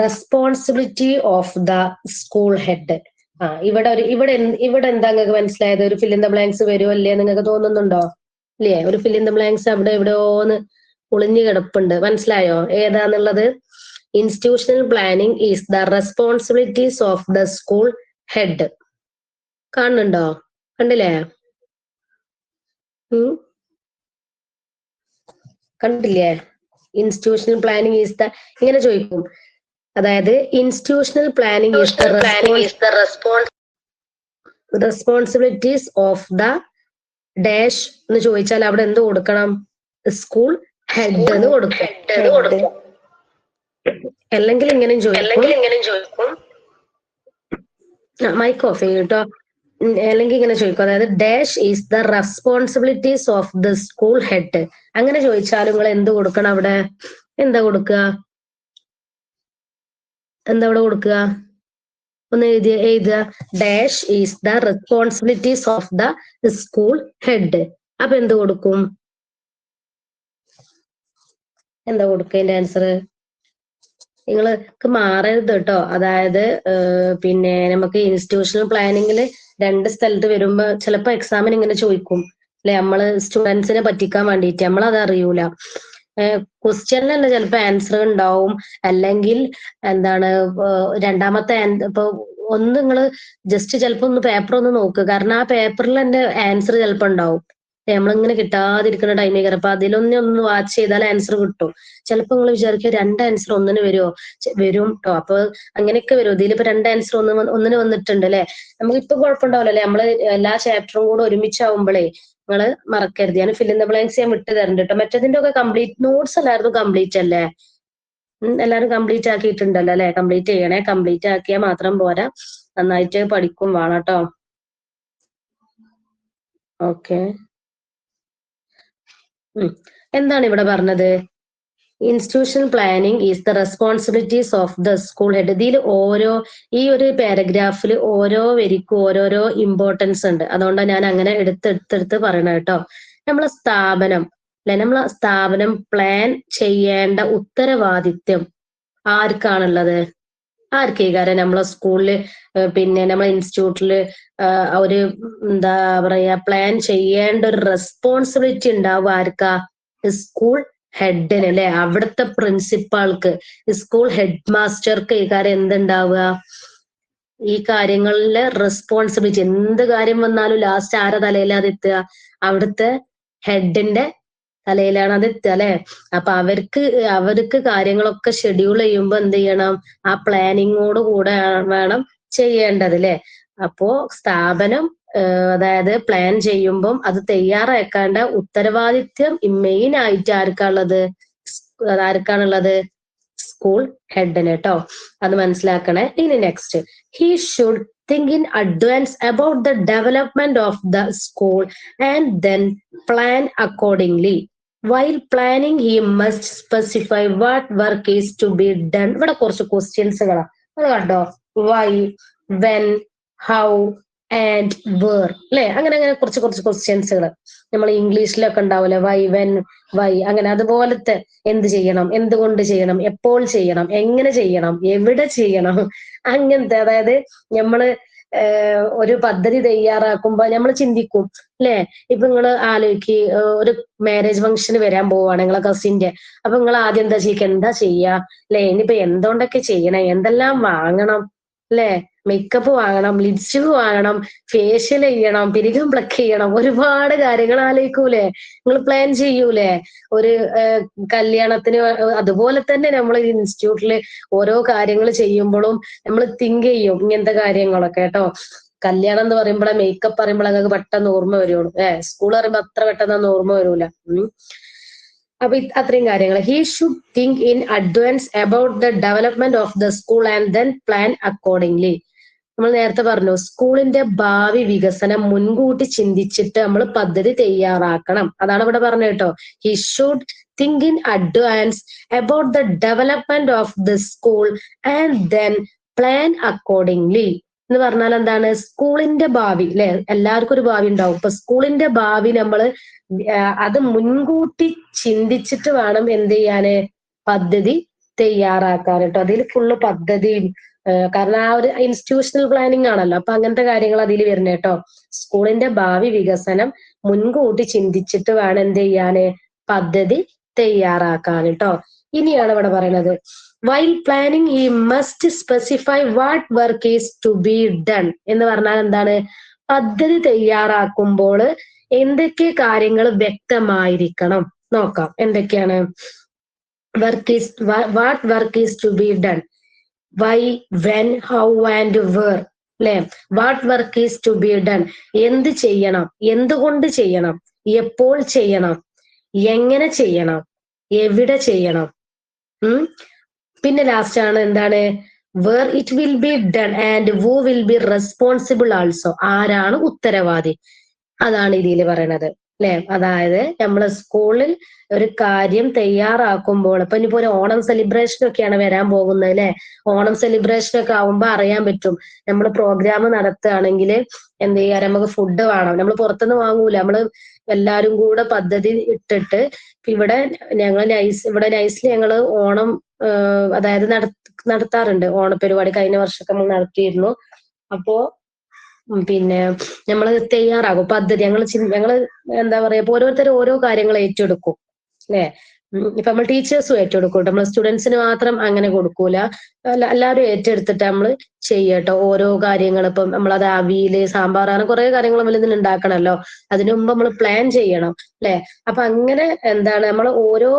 responsibility of the school head. ഇവിടെ എന്താ നിങ്ങൾക്ക് മനസ്സിലായത്? ഒരു ഫിൽ ഇൻ ദ ബ്ലാങ്ക്സ് വരുമോ അല്ലേ നിങ്ങൾക്ക് തോന്നുന്നുണ്ടോ? ഇല്ലേ, ഒരു ഫിൽ ഇൻ ദ ബ്ലാങ്ക്സ് അവിടെ എവിടെയോന്ന് ഒളിഞ്ഞു കിടപ്പുണ്ട്. മനസ്സിലായോ ഏതാന്നുള്ളത്? Institutional planning is the responsibilities of the school head. കാണുന്നുണ്ടോ? കണ്ടില്ലേ? കണ്ടില്ലേ? ഇൻസ്റ്റിറ്റ്യൂഷണൽ പ്ലാനിങ് ഈസ് ദ, ഇങ്ങനെ ചോദിക്കും. അതായത് institutional planning is the responsibilities of the dash എന്ന് ചോദിച്ചാൽ അവിടെ എന്ത് കൊടുക്കണം? സ്കൂൾ ഹെഡ് എന്ന് കൊടുക്കും. അല്ലെങ്കിൽ ഇങ്ങനെയും ചോദിക്കും. മൈക്ക് ഓഫ് ചെയ്യും കേട്ടോ. അല്ലെങ്കിൽ ഇങ്ങനെ ചോദിക്കും, അതായത് dash is the responsibilities of the school head. അങ്ങനെ ചോദിച്ചാലും നിങ്ങൾ എന്ത് കൊടുക്കണം അവിടെ? എന്താ കൊടുക്കുക? ഒന്ന് എഴുതുക. Dash is the responsibilities of the school head. അപ്പൊ എന്ത് കൊടുക്കും? എന്താ കൊടുക്കുക അതിന്റെ ആൻസർ? നിങ്ങൾക്ക് മാറരുത് കേട്ടോ. അതായത് പിന്നെ നമുക്ക് ഇൻസ്റ്റിറ്റ്യൂഷണൽ പ്ലാനിങ്ങിൽ 2 സ്ഥലത്ത് വരുമ്പോ ചിലപ്പോ എക്സാമിന് ഇങ്ങനെ ചോദിക്കും അല്ലെ, നമ്മള് സ്റ്റുഡൻസിനെ പറ്റിക്കാൻ വേണ്ടിയിട്ട്. നമ്മളത് അറിയൂല. ക്വസ്റ്റ്യനിൽ തന്നെ ചിലപ്പോ ആൻസർ ഉണ്ടാവും, അല്ലെങ്കിൽ എന്താണ് രണ്ടാമത്തെ ഇപ്പൊ ഒന്ന് നിങ്ങള് ജസ്റ്റ് ചിലപ്പോ ഒന്ന് പേപ്പർ ഒന്ന് നോക്കുക. കാരണം ആ പേപ്പറിൽ തന്നെ ആൻസർ ചിലപ്പോ ഉണ്ടാവും. നമ്മളിങ്ങനെ കിട്ടാതിരിക്കുന്ന ടൈമിൽ അപ്പൊ അതിലൊന്ന് വാച്ച് ചെയ്താൽ ആൻസർ കിട്ടും. ചിലപ്പോ നിങ്ങൾ വിചാരിക്കുക 2 ആൻസർ ഒന്നിന് വരുമോ? വരും കേട്ടോ. അപ്പൊ അങ്ങനെയൊക്കെ വരും. ഇതിലിപ്പോ 2 ആൻസർ ഒന്നിന് വന്നിട്ടുണ്ട് അല്ലെ. നമുക്കിപ്പോ കുഴപ്പമുണ്ടാവില്ല അല്ലെ, നമ്മള് എല്ലാ ചാപ്റ്ററും കൂടെ ഒരുമിച്ചാവുമ്പോഴേ നിങ്ങള് മറക്കരുത്. ഞാൻ ഫിൽ ഇൻ ദ ബ്ലാങ്ക്സ് ഞാൻ വിട്ട് തരുന്നുണ്ട് കേട്ടോ. മറ്റേതിന്റെ ഒക്കെ കംപ്ലീറ്റ് നോട്ട്സ് എല്ലാവരും കംപ്ലീറ്റ് അല്ലേ? എല്ലാവരും കംപ്ലീറ്റ് ആക്കിയിട്ടുണ്ടല്ലോ അല്ലെ? കംപ്ലീറ്റ് ചെയ്യണേ. കംപ്ലീറ്റ് ആക്കിയാൽ മാത്രം പോരാ, നന്നായിട്ട് പഠിക്കും വേണം കേട്ടോ. ഓക്കെ, എന്താണ് ഇവിടെ പറഞ്ഞത്? Institutional planning is the responsibilities of the school head. ഇതിൽ ഈ ഒരു പാരഗ്രാഫിൽ ഓരോ വരിക്കും ഓരോരോ ഇമ്പോർട്ടൻസ് ഉണ്ട്. അതുകൊണ്ടാണ് ഞാൻ അങ്ങനെ എടുത്ത് പറയണത് കേട്ടോ. നമ്മളെ സ്ഥാപനം പ്ലാൻ ചെയ്യേണ്ട ഉത്തരവാദിത്യം ആർക്കാണുള്ളത്? ആർക്കേകാരം നമ്മളെ സ്കൂളില് പിന്നെ നമ്മളെ ഇൻസ്റ്റിറ്റ്യൂട്ടില് ഒരു എന്താ പറയാ പ്ലാൻ ചെയ്യേണ്ട ഒരു റെസ്പോൺസിബിലിറ്റി ഉണ്ടാവുക ആർക്കാ? സ്കൂൾ ഹെഡിന് അല്ലെ, അവിടുത്തെ പ്രിൻസിപ്പാൾക്ക്, സ്കൂൾ ഹെഡ് മാസ്റ്റർക്ക് ഈ കാര്യം എന്തുണ്ടാവുക? ഈ കാര്യങ്ങളിലെ റെസ്പോൺസിബിലിറ്റി. എന്ത് കാര്യം വന്നാലും ലാസ്റ്റ് ആരെ തലയിലാണ് അത് എത്തുക? അവിടുത്തെ ഹെഡിന്റെ തലയിലാണ് അത് എത്തുക അല്ലെ. അപ്പൊ അവർക്ക് കാര്യങ്ങളൊക്കെ ഷെഡ്യൂൾ ചെയ്യുമ്പോ എന്ത് ചെയ്യണം? ആ പ്ലാനിങ്ങോട് കൂടെ വേണം ചെയ്യേണ്ടത് അല്ലെ. അപ്പോ സ്ഥാപനം അതായത് പ്ലാൻ ചെയ്യുമ്പം അത് തയ്യാറാക്കേണ്ട ഉത്തരവാദിത്യം മെയിൻ ആയിട്ട് ആർക്കാണുള്ളത്? സ്കൂൾ ഹെഡിന് കേട്ടോ. അത് മനസ്സിലാക്കണേ. ഇനി next, he should think in advance about the development of the school and then plan accordingly. While planning, he must specify what work is to be done. ഇവിടെ കുറച്ച് ക്വസ്റ്റ്യൻസുകളാ, അത് കണ്ടോ? Why, when, how and where അല്ലെ. അങ്ങനെ കുറച്ച് ക്വസ്റ്റ്യൻസുകൾ നമ്മൾ ഇംഗ്ലീഷിലൊക്കെ ഉണ്ടാവില്ലേ, Y, when, Y, അങ്ങനെ അതുപോലത്തെ. എന്ത് ചെയ്യണം, എന്തുകൊണ്ട് ചെയ്യണം, എപ്പോൾ ചെയ്യണം, എങ്ങനെ ചെയ്യണം, എവിടെ ചെയ്യണം, അങ്ങനത്തെ. അതായത് നമ്മള് ഒരു പദ്ധതി തയ്യാറാക്കുമ്പോ നമ്മൾ ചിന്തിക്കും അല്ലെ. ഇപ്പൊ നിങ്ങള് ആലോചിക്കുക, ഒരു മാരേജ് ഫംഗ്ഷന് വരാൻ പോവാണ് നിങ്ങളെ കസിന്റെ. അപ്പൊ നിങ്ങൾ ആദ്യം എന്താ ചെയ്യാ അല്ലെ? ഇനിയിപ്പോ എന്തുകൊണ്ടൊക്കെ ചെയ്യണം, എന്തെല്ലാം വാങ്ങണം അല്ലെ? മേക്കപ്പ് വാങ്ങണം, ലിപ്സ്റ്റിക് വാങ്ങണം, ഫേഷ്യൽ ചെയ്യണം, പിരികം പ്ലക്ക് ചെയ്യണം, ഒരുപാട് കാര്യങ്ങൾ ആലോചിക്കൂലേ? നിങ്ങൾ പ്ലാൻ ചെയ്യൂലേ ഒരു കല്യാണത്തിന്? അതുപോലെ തന്നെ നമ്മൾ ഇൻസ്റ്റിറ്റ്യൂട്ടില് ഓരോ കാര്യങ്ങൾ ചെയ്യുമ്പോഴും നമ്മൾ തിങ്ക് ചെയ്യും ഇങ്ങനത്തെ കാര്യങ്ങളൊക്കെ കേട്ടോ. കല്യാണം എന്ന് പറയുമ്പോഴേ, മേക്കപ്പ് പറയുമ്പോഴേ നിങ്ങൾക്ക് പെട്ടെന്ന് ഓർമ്മ വരുള്ളൂ. സ്കൂൾ പറയുമ്പോ അത്ര പെട്ടെന്ന് ഓർമ്മ വരൂല. അപ്പൊ അത്രയും കാര്യങ്ങൾ. He should think in advance about the development of the school and then plan accordingly. നമ്മൾ നേരത്തെ പറഞ്ഞു, സ്കൂളിന്റെ ഭാവി വികസനം മുൻകൂട്ടി ചിന്തിച്ചിട്ട് നമ്മൾ പദ്ധതി തയ്യാറാക്കണം. അതാണ് ഇവിടെ പറഞ്ഞത് കേട്ടോ. He should think in advance about the development of the school and then plan accordingly എന്ന് പറഞ്ഞാൽ എന്താണ്? സ്കൂളിന്റെ ഭാവി അല്ലെ, എല്ലാവർക്കും ഒരു ഭാവി ഉണ്ടാവും. ഇപ്പൊ സ്കൂളിന്റെ ഭാവി നമ്മള് അത് മുൻകൂട്ടി ചിന്തിച്ചിട്ട് വേണം എന്ത് ചെയ്യാന്? പദ്ധതി തയ്യാറാക്കാൻ കേട്ടോ. അതിൽ ഫുള്ള് പദ്ധതിയും കാരണം ആ ഒരു ഇൻസ്റ്റിറ്റ്യൂഷണൽ പ്ലാനിങ് ആണല്ലോ, അപ്പൊ അങ്ങനത്തെ കാര്യങ്ങൾ അതിൽ വരുന്നത് കേട്ടോ. സ്കൂളിന്റെ ഭാവി വികസനം മുൻകൂട്ടി ചിന്തിച്ചിട്ട് വേണം എന്ത് ചെയ്യാന്, പദ്ധതി തയ്യാറാക്കാൻ കേട്ടോ. ഇനിയാണ് ഇവിടെ പറയുന്നത്, വൈൽ പ്ലാനിങ് ഈ must specify what work is to be done എന്ന് പറഞ്ഞാൽ എന്താണ്, പദ്ധതി തയ്യാറാക്കുമ്പോൾ എന്തൊക്കെ കാര്യങ്ങൾ വ്യക്തമായിരിക്കണം. നോക്കാം എന്തൊക്കെയാണ്. What work is to be done, why, when, how and where അല്ലെ. What work is to be done, എന്ത് ചെയ്യണം, എന്തുകൊണ്ട് ചെയ്യണം, എപ്പോൾ ചെയ്യണം, എങ്ങനെ ചെയ്യണം, എവിടെ ചെയ്യണം. പിന്നെ ലാസ്റ്റ് ആണ് എന്താണ്, where it will be done and who will be responsible also, ആരാണ് ഉത്തരവാദി, അതാണ് ഇതിൽ പറയണത് അല്ലെ. അതായത് നമ്മള് സ്കൂളിൽ ഒരു കാര്യം തയ്യാറാക്കുമ്പോൾ, ഇപ്പൊ ഇനിയിപ്പോ ഒരു ഓണം സെലിബ്രേഷൻ ഒക്കെയാണ് വരാൻ പോകുന്നത് അല്ലെ. ഓണം സെലിബ്രേഷൻ ഒക്കെ ആവുമ്പോ അറിയാൻ പറ്റും, നമ്മൾ പ്രോഗ്രാം നടത്തുകയാണെങ്കിൽ എന്ത് ചെയ്യാ, നമുക്ക് ഫുഡ് വേണം, നമ്മൾ പുറത്തുനിന്ന് വാങ്ങൂല, നമ്മള് എല്ലാരും കൂടെ പദ്ധതി ഇട്ടിട്ട് ഇവിടെ ഇവിടെ നൈസിൽ ഞങ്ങള് ഓണം അതായത് നടത്താറുണ്ട് ഓണപരിപാടി. കഴിഞ്ഞ വർഷമൊക്കെ നമ്മൾ നടത്തിയിരുന്നു. അപ്പോ പിന്നെ നമ്മള് തയ്യാറാകും പദ്ധതി, ഞങ്ങള് എന്താ പറയാ, ഇപ്പൊ ഓരോരുത്തരും ഓരോ കാര്യങ്ങൾ ഏറ്റെടുക്കും അല്ലെ. ഇപ്പൊ നമ്മൾ ടീച്ചേഴ്സും ഏറ്റെടുക്കും, നമ്മൾ സ്റ്റുഡൻസിന് മാത്രം അങ്ങനെ കൊടുക്കൂല, എല്ലാവരും ഏറ്റെടുത്തിട്ട് നമ്മള് ചെയ്യട്ടോ ഓരോ കാര്യങ്ങൾ. ഇപ്പം നമ്മളത് അവിയല്, സാമ്പാർ, അങ്ങനെ കുറെ കാര്യങ്ങൾ നമ്മൾ ഇതിന് ഉണ്ടാക്കണമല്ലോ, അതിനു മുമ്പ് നമ്മൾ പ്ലാൻ ചെയ്യണം അല്ലെ. അപ്പൊ അങ്ങനെ എന്താണ്, നമ്മൾ ഓരോ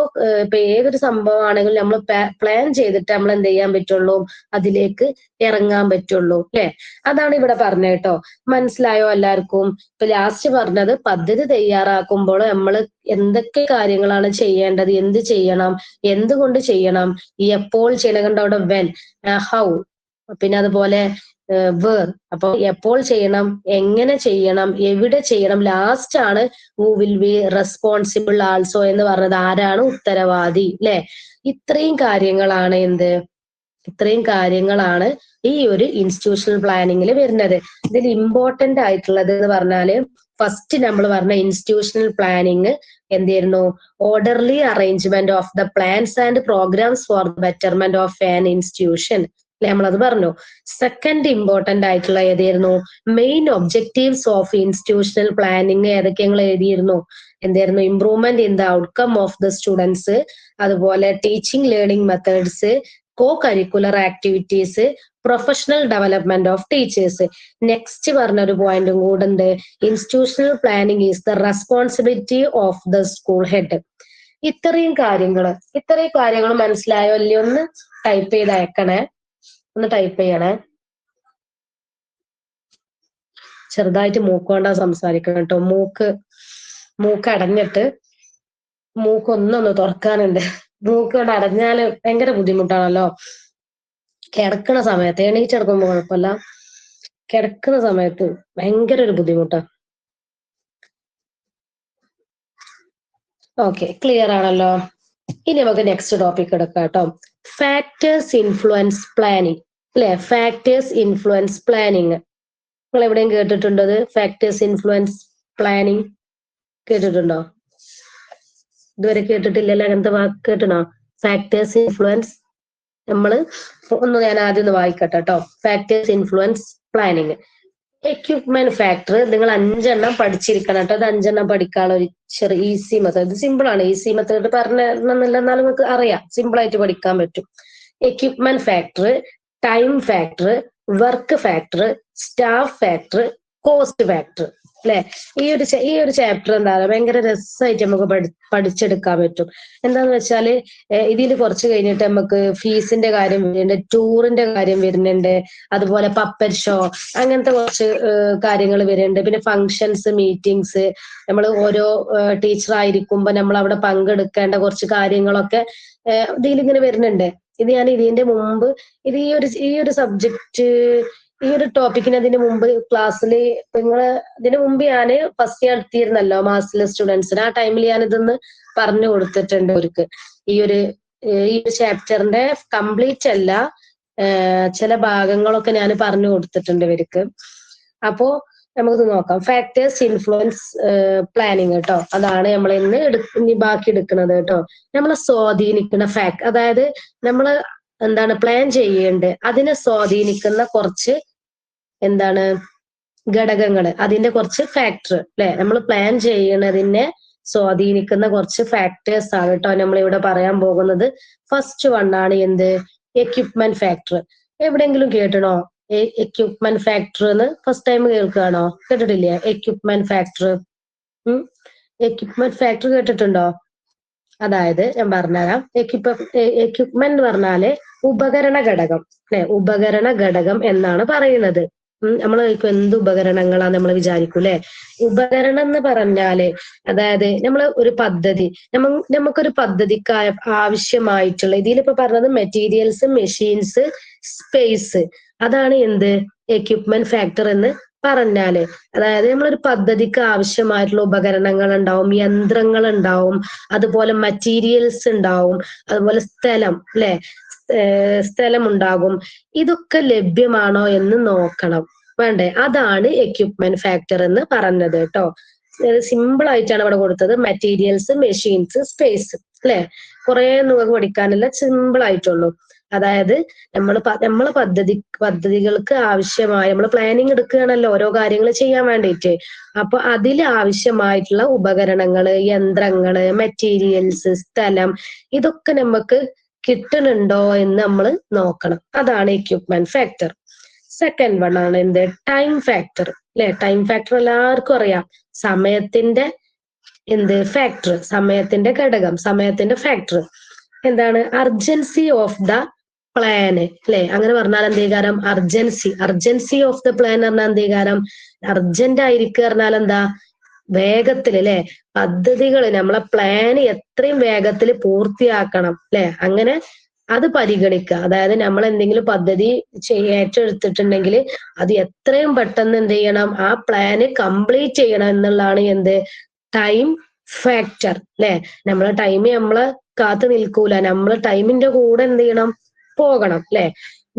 ഇപ്പൊ ഏതൊരു സംഭവം ആണെങ്കിലും നമ്മൾ പ്ലാൻ ചെയ്തിട്ട് നമ്മൾ എന്ത് ചെയ്യാൻ പറ്റുള്ളൂ, അതിലേക്ക് ഇറങ്ങാൻ പറ്റുള്ളൂ അല്ലെ. അതാണ് ഇവിടെ പറഞ്ഞത് കേട്ടോ. മനസ്സിലായോ എല്ലാവർക്കും? ഇപ്പൊ ലാസ്റ്റ് പറഞ്ഞത്, പദ്ധതി തയ്യാറാക്കുമ്പോൾ നമ്മൾ എന്തൊക്കെ കാര്യങ്ങളാണ് ചെയ്യേണ്ടത്, എന്ത് ചെയ്യണം, എന്തുകൊണ്ട് ചെയ്യണം, എപ്പോൾ ചെയ്യണം. കണ്ടോ അവിടെ വെൻ, ഹൗ, പിന്നെ അതുപോലെ വേർ. അപ്പൊ എപ്പോൾ ചെയ്യണം, എങ്ങനെ ചെയ്യണം, എവിടെ ചെയ്യണം, ലാസ്റ്റ് ആണ് who will be responsible also എന്ന് പറഞ്ഞത്, ആരാണ് ഉത്തരവാദി അല്ലെ. ഇത്രയും കാര്യങ്ങളാണ് ഇത്രയും കാര്യങ്ങളാണ് ഈ ഒരു ഇൻസ്റ്റിറ്റ്യൂഷണൽ പ്ലാനിങ്ങിൽ വരുന്നത്. ഇതിൽ ഇമ്പോർട്ടന്റ് ആയിട്ടുള്ളത് എന്ന് പറഞ്ഞാല്, ഫസ്റ്റ് നമ്മൾ പറഞ്ഞ ഇൻസ്റ്റിറ്റ്യൂഷണൽ പ്ലാനിങ് എന്തായിരുന്നു, orderly arrangement of the plans and programmes for the betterment of an institution അല്ലെ, നമ്മളത് പറഞ്ഞു. സെക്കൻഡ് ഇമ്പോർട്ടന്റ് ആയിട്ടുള്ള ഏതായിരുന്നു, main objectives of institutional planning ഏതൊക്കെ ഞങ്ങൾ എഴുതിയിരുന്നു, എന്തായിരുന്നു, improvement in the outcome of the students, അതുപോലെ teaching learning methods, co curricular activities, professional development of teachers. Next പറഞ്ഞൊരു പോയിന്റും കൂടെ ഉണ്ട്, institutional planning is the responsibility of the school head. ഇത്രയും കാര്യങ്ങൾ മനസ്സിലായോ അല്ലയോ? ഒന്ന് ടൈപ്പ് ചെയ്ത് അയക്കണേ, ഒന്ന് ടൈപ്പ് ചെയ്യണേ. ചെറുതായിട്ട് മൂക്കൊണ്ടാ സംസാരിക്കണം കേട്ടോ. മൂക്ക് അടഞ്ഞിട്ട് മൂക്കൊന്നൊന്ന് തുറക്കാനുണ്ട്. മൂക്ക് കൊണ്ട് അടഞ്ഞാല് ഭയങ്കര ബുദ്ധിമുട്ടാണല്ലോ. കിടക്കണ സമയത്ത്, എണീച്ചെടുക്കുമ്പോ കുഴപ്പമില്ല, കിടക്കുന്ന സമയത്ത് ഭയങ്കര ഒരു ബുദ്ധിമുട്ടാ. ഓക്കെ, ക്ലിയർ ആണല്ലോ. ഇനി നമുക്ക് നെക്സ്റ്റ് ടോപ്പിക് എടുക്കാം കേട്ടോ. ഫാക്ടേഴ്സ് ഇൻഫ്ലുവൻസ് പ്ലാനിങ് അല്ലെ. ഫാക്ടേഴ്സ് ഇൻഫ്ലുവൻസ് പ്ലാനിങ് നിങ്ങൾ എവിടെയും കേട്ടിട്ടുണ്ടോ? ഫാക്ടേഴ്സ് ഇൻഫ്ലുവൻസ് പ്ലാനിങ് കേട്ടിട്ടുണ്ടോ? ഇതുവരെ കേട്ടിട്ടില്ലല്ലോ. അങ്ങനത്തെ വാക്ക് കേട്ടണോ? Factors influence. ഞാൻ ആദ്യം ഒന്ന് വായിക്കട്ടെ കേട്ടോ. Factors influence planning. Equipment factor നിങ്ങൾ 5 എണ്ണം പഠിച്ചിരിക്കണം കേട്ടോ. അത് 5 എണ്ണം പഠിക്കാനുള്ള ഒരു ചെറിയ ഈസി മെത്തേഡ്. ഇത് സിമ്പിൾ ആണ്. ഈസി മെത്തേഡ് പറഞ്ഞില്ല, എന്നാലും നിങ്ങൾക്ക് അറിയാം, സിമ്പിൾ ആയിട്ട് പഠിക്കാൻ പറ്റും. Equipment factor, time factor, work factor, staff factor, cost factor അല്ലെ. ഈ ഒരു ചാപ്റ്റർ എന്താ ഭയങ്കര രസമായിട്ട് നമുക്ക് പഠിച്ചെടുക്കാൻ പറ്റും. എന്താന്ന് വെച്ചാല് ഇതിൽ കുറച്ച് കഴിഞ്ഞിട്ട് നമുക്ക് ഫീസിന്റെ കാര്യം വരുന്നുണ്ട്, ടൂറിന്റെ കാര്യം വരുന്നുണ്ട്, അതുപോലെ പപ്പർ ഷോ, അങ്ങനത്തെ കുറച്ച് കാര്യങ്ങൾ വരുന്നുണ്ട്. പിന്നെ ഫങ്ഷൻസ്, മീറ്റിംഗ്സ്, നമ്മൾ ഓരോ ടീച്ചർ ആയിരിക്കുമ്പോ നമ്മൾ അവിടെ പങ്കെടുക്കേണ്ട കുറച്ച് കാര്യങ്ങളൊക്കെ ഇതിലിങ്ങനെ വരുന്നുണ്ട്. ഇത് ഞാൻ ഇതിന്റെ മുമ്പ് ഈ ഒരു സബ്ജക്ട്, ഈ ഒരു ടോപ്പിക്കിന് അതിന് മുമ്പ് ക്ലാസ്സിൽ ഇതിനു മുമ്പ് ഞാൻ ഫസ്റ്റ് ഇയർ എടുത്തിരുന്നല്ലോ മാസിലെ സ്റ്റുഡൻസിന്. ആ ടൈമിൽ ഞാൻ ഇതൊന്ന് പറഞ്ഞു കൊടുത്തിട്ടുണ്ട് അവർക്ക്. ഈ ഒരു ചാപ്റ്ററിന്റെ കംപ്ലീറ്റ് അല്ല, ചില ഭാഗങ്ങളൊക്കെ ഞാൻ പറഞ്ഞു കൊടുത്തിട്ടുണ്ട് ഇവർക്ക്. അപ്പോ നമുക്കിത് നോക്കാം. ഫാക്ടേഴ്സ് ഇൻഫ്ലുവൻസ് പ്ലാനിങ് കേട്ടോ. അതാണ് നമ്മൾ ഇനി ബാക്കി എടുക്കുന്നത് കേട്ടോ. നമ്മളെ സ്വാധീനിക്കുന്ന അതായത് നമ്മള് എന്താണ് പ്ലാൻ ചെയ്യേണ്ടത്, അതിനെ സ്വാധീനിക്കുന്ന കുറച്ച് എന്താണ് ഘടകങ്ങള്, അതിന്റെ കുറച്ച് ഫാക്ടർ അല്ലെ, നമ്മൾ പ്ലാൻ ചെയ്യണതിനെ സ്വാധീനിക്കുന്ന കുറച്ച് ഫാക്ടേഴ്സ് ആണ് കേട്ടോ നമ്മൾ ഇവിടെ പറയാൻ പോകുന്നത്. ഫസ്റ്റ് വൺ ആണ് എന്ത്? Equipment factor. എവിടെയെങ്കിലും കേട്ടണോ എക്യുപ്മെന്റ് ഫാക്ടർ എന്ന്? ഫസ്റ്റ് ടൈം കേൾക്കുകയാണോ? കേട്ടിട്ടില്ലേ എക്യുപ്മെന്റ് ഫാക്ടർ? എക്യുപ്മെന്റ് ഫാക്ടർ കേട്ടിട്ടുണ്ടോ? അതായത് ഞാൻ പറഞ്ഞുതരാം. എക്യുപ്മെന്റ് പറഞ്ഞാല് ഉപകരണ ഘടകം അല്ലെ, ഉപകരണ ഘടകം എന്നാണ് പറയുന്നത്. നമ്മൾ എന്ത് ഉപകരണങ്ങളാ നമ്മൾ വിചാരിക്കും അല്ലെ. ഉപകരണം എന്ന് പറഞ്ഞാല് അതായത് നമ്മൾ ഒരു പദ്ധതി, നമുക്കൊരു പദ്ധതിക്ക് ആവശ്യമായിട്ടുള്ള, ഇതിലിപ്പോ പറഞ്ഞത് മെറ്റീരിയൽസ്, മെഷീൻസ്, സ്പേസ്, അതാണ് എന്ത് എക്യുപ്മെന്റ് ഫാക്ടർ എന്ന് പറഞ്ഞാല്. അതായത് നമ്മളൊരു പദ്ധതിക്ക് ആവശ്യമായിട്ടുള്ള ഉപകരണങ്ങൾ ഉണ്ടാവും, യന്ത്രങ്ങൾ ഉണ്ടാവും, അതുപോലെ മെറ്റീരിയൽസ് ഉണ്ടാവും, അതുപോലെ സ്ഥലം അല്ലെ, സ്ഥലം ഉണ്ടാകും. ഇതൊക്കെ ലഭ്യമാണോ എന്ന് നോക്കണം വേണ്ടേ? അതാണ് എക്യുപ്മെന്റ് ഫാക്ടർ എന്ന് പറഞ്ഞത് കേട്ടോ. സിമ്പിൾ ആയിട്ടാണ് ഇവിടെ കൊടുത്തത്. മെറ്റീരിയൽസ്, മെഷീൻസ്, സ്പേസ് അല്ലെ. കുറെ നമുക്ക് പഠിക്കാനല്ല, സിമ്പിൾ ആയിട്ടുള്ളൂ. അതായത് നമ്മള് പദ്ധതികൾക്ക് ആവശ്യമായ, നമ്മൾ പ്ലാനിങ് എടുക്കുകയാണല്ലോ ഓരോ കാര്യങ്ങൾ ചെയ്യാൻ വേണ്ടിയിട്ട്. അപ്പൊ അതിൽ ആവശ്യമായിട്ടുള്ള ഉപകരണങ്ങള്, യന്ത്രങ്ങള്, മെറ്റീരിയൽസ്, സ്ഥലം, ഇതൊക്കെ നമുക്ക് കിട്ടുന്നുണ്ടോ എന്ന് നമ്മൾ നോക്കണം. അതാണ് എക്യുപ്മെന്റ് ഫാക്ടർ. സെക്കൻഡ് വൺ ആണ് എന്ത്? ടൈം ഫാക്ടർ അല്ലെ. ടൈം ഫാക്ടർ എല്ലാവർക്കും അറിയാം. സമയത്തിന്റെ ഫാക്ടർ, സമയത്തിന്റെ ഘടകം, സമയത്തിന്റെ ഫാക്ടർ എന്താണ്? അർജൻസി ഓഫ് ദ പ്ലാൻ അല്ലെ. അങ്ങനെ പറഞ്ഞാൽ എന്തേകാരം? അർജൻസി ഓഫ് ദ പ്ലാൻ പറഞ്ഞാൽ എന്തേകാരം? അർജന്റ് ആയിരിക്കുക പറഞ്ഞാൽ എന്താ? വേഗത്തില് അല്ലെ. പദ്ധതികള്, നമ്മളെ പ്ലാൻ എത്രയും വേഗത്തിൽ പൂർത്തിയാക്കണം അല്ലെ. അങ്ങനെ അത് പരിഗണിക്കുക. അതായത് നമ്മൾ എന്തെങ്കിലും പദ്ധതി ഏറ്റെടുത്തിട്ടുണ്ടെങ്കിൽ അത് എത്രയും പെട്ടെന്ന് എന്ത് ചെയ്യണം? ആ പ്ലാന് കംപ്ലീറ്റ് ചെയ്യണം എന്നുള്ളതാണ് എന്ത്? ടൈം ഫാക്ടർ അല്ലെ. നമ്മളെ ടൈം നമ്മളെ കാത്തു നിൽക്കൂല, നമ്മള് ടൈമിന്റെ കൂടെ എന്ത് ചെയ്യണം? പോകണം അല്ലെ.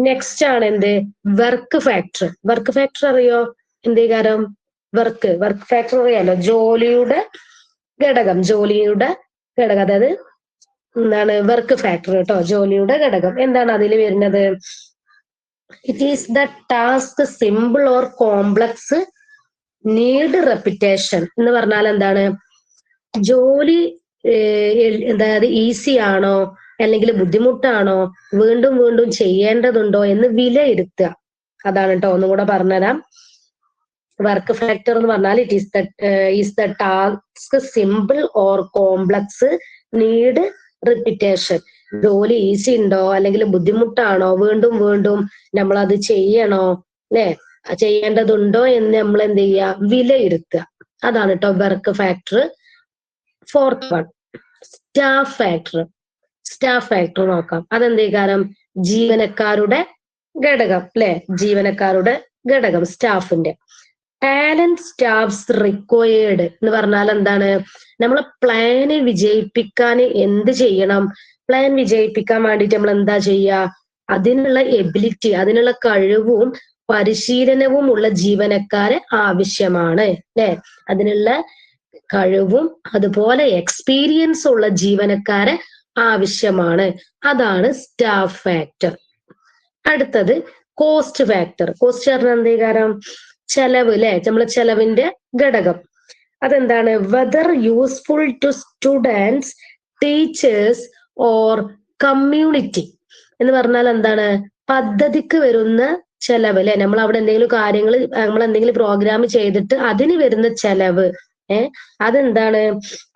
നെക്സ്റ്റ് ആണ് എന്ത്? Work factor. വർക്ക് ഫാക്ടർ അറിയോ? എന്തേകാരം? വർക്ക് ഫാക്ടർ അറിയാലോ. ജോലിയുടെ ഘടകം, അതായത് എന്താണ്? വർക്ക് ഫാക്ടർ കേട്ടോ. ജോലിയുടെ ഘടകം എന്താണ് അതിൽ വരുന്നത്? It is the task simple or complex need repetition എന്ന് പറഞ്ഞാൽ എന്താണ്? ജോലി അതായത് ഈസി ആണോ അല്ലെങ്കിൽ ബുദ്ധിമുട്ടാണോ, വീണ്ടും വീണ്ടും ചെയ്യേണ്ടതുണ്ടോ എന്ന് വിലയിരുത്തുക. അതാണ് കേട്ടോ. ഒന്നും കൂടെ പറഞ്ഞുതരാം. വർക്ക് ഫാക്ടർ എന്ന് പറഞ്ഞാൽ it is the task simple or complex need repetition. ജോലി ഈസി ഉണ്ടോ അല്ലെങ്കിൽ ബുദ്ധിമുട്ടാണോ, വീണ്ടും വീണ്ടും നമ്മൾ അത് ചെയ്യണോ അല്ലെ, ചെയ്യേണ്ടതുണ്ടോ എന്ന് നമ്മൾ എന്ത് ചെയ്യുക? വിലയിരുത്തുക. അതാണ് കേട്ടോ work factor. Fourth one staff factor നോക്കാം. അതെന്തേകാരം? ജീവനക്കാരുടെ ഘടകം അല്ലെ. ജീവനക്കാരുടെ ഘടകം, സ്റ്റാഫിന്റെ. ടാലന്റ് സ്റ്റാഫ്സ് റിക്വയർഡ് എന്ന് പറഞ്ഞാൽ എന്താണ്? നമ്മളെ പ്ലാന് വിജയിപ്പിക്കാൻ എന്ത് ചെയ്യണം? പ്ലാൻ വിജയിപ്പിക്കാൻ വേണ്ടിയിട്ട് നമ്മൾ എന്താ ചെയ്യുക? അതിനുള്ള എബിലിറ്റി, അതിനുള്ള കഴിവും പരിശീലനവും ഉള്ള ജീവനക്കാരെ ആവശ്യമാണ് അല്ലെ. അതിനുള്ള കഴിവും അതുപോലെ എക്സ്പീരിയൻസ് ഉള്ള ജീവനക്കാരെ ആവശ്യമാണ്. അതാണ് സ്റ്റാഫ് ഫാക്ടർ. അടുത്തത് കോസ്റ്റ് ഫാക്ടർ. കോസ്റ്റ് പറഞ്ഞാൽ എന്തേകാരം? ചെലവ് അല്ലെ. നമ്മളെ ചെലവിന്റെ ഘടകം. അതെന്താണ്? Whether useful to students, teachers or community എന്ന് പറഞ്ഞാൽ എന്താണ്? പദ്ധതിക്ക് വരുന്ന ചെലവ് അല്ലെ. നമ്മൾ അവിടെ എന്തെങ്കിലും കാര്യങ്ങൾ, നമ്മൾ എന്തെങ്കിലും പ്രോഗ്രാം ചെയ്തിട്ട് അതിന് വരുന്ന ചെലവ് അതെന്താണ്?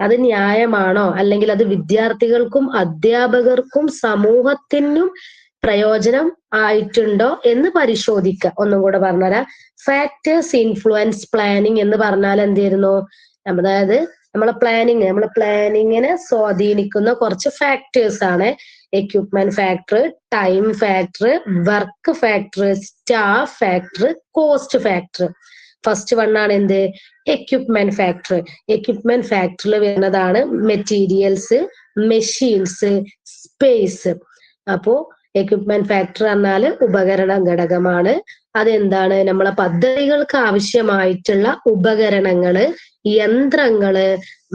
അത് ന്യായമാണോ അല്ലെങ്കിൽ അത് വിദ്യാർത്ഥികൾക്കും അധ്യാപകർക്കും സമൂഹത്തിനും പ്രയോജനം ആയിട്ടുണ്ടോ എന്ന് പരിശോധിക്കുക. ഒന്നും കൂടെ പറഞ്ഞുതരാം. ഫാക്ടേഴ്സ് ഇൻഫ്ലുവൻസ് പ്ലാനിങ് എന്ന് പറഞ്ഞാൽ എന്തായിരുന്നു? അതായത് നമ്മളെ പ്ലാനിങ്ങിനെ സ്വാധീനിക്കുന്ന കുറച്ച് ഫാക്ടേഴ്സ് ആണ്. Equipment factor, time factor, work factor, staff factor, cost factor. First one ആണ് എന്ത്? Equipment factor. എക്യുപ്മെന്റ് ഫാക്ടറിൽ വരുന്നതാണ് മെറ്റീരിയൽസ്, മെഷീൻസ്, സ്പേസ്. അപ്പോ എക്യുപ്മെന്റ് ഫാക്ടർ എന്നാൽ ഉപകരണ ഘടകമാണ്. അതെന്താണ്? നമ്മളെ പദ്ധതികൾക്ക് ആവശ്യമായിട്ടുള്ള ഉപകരണങ്ങള്, യന്ത്രങ്ങള്,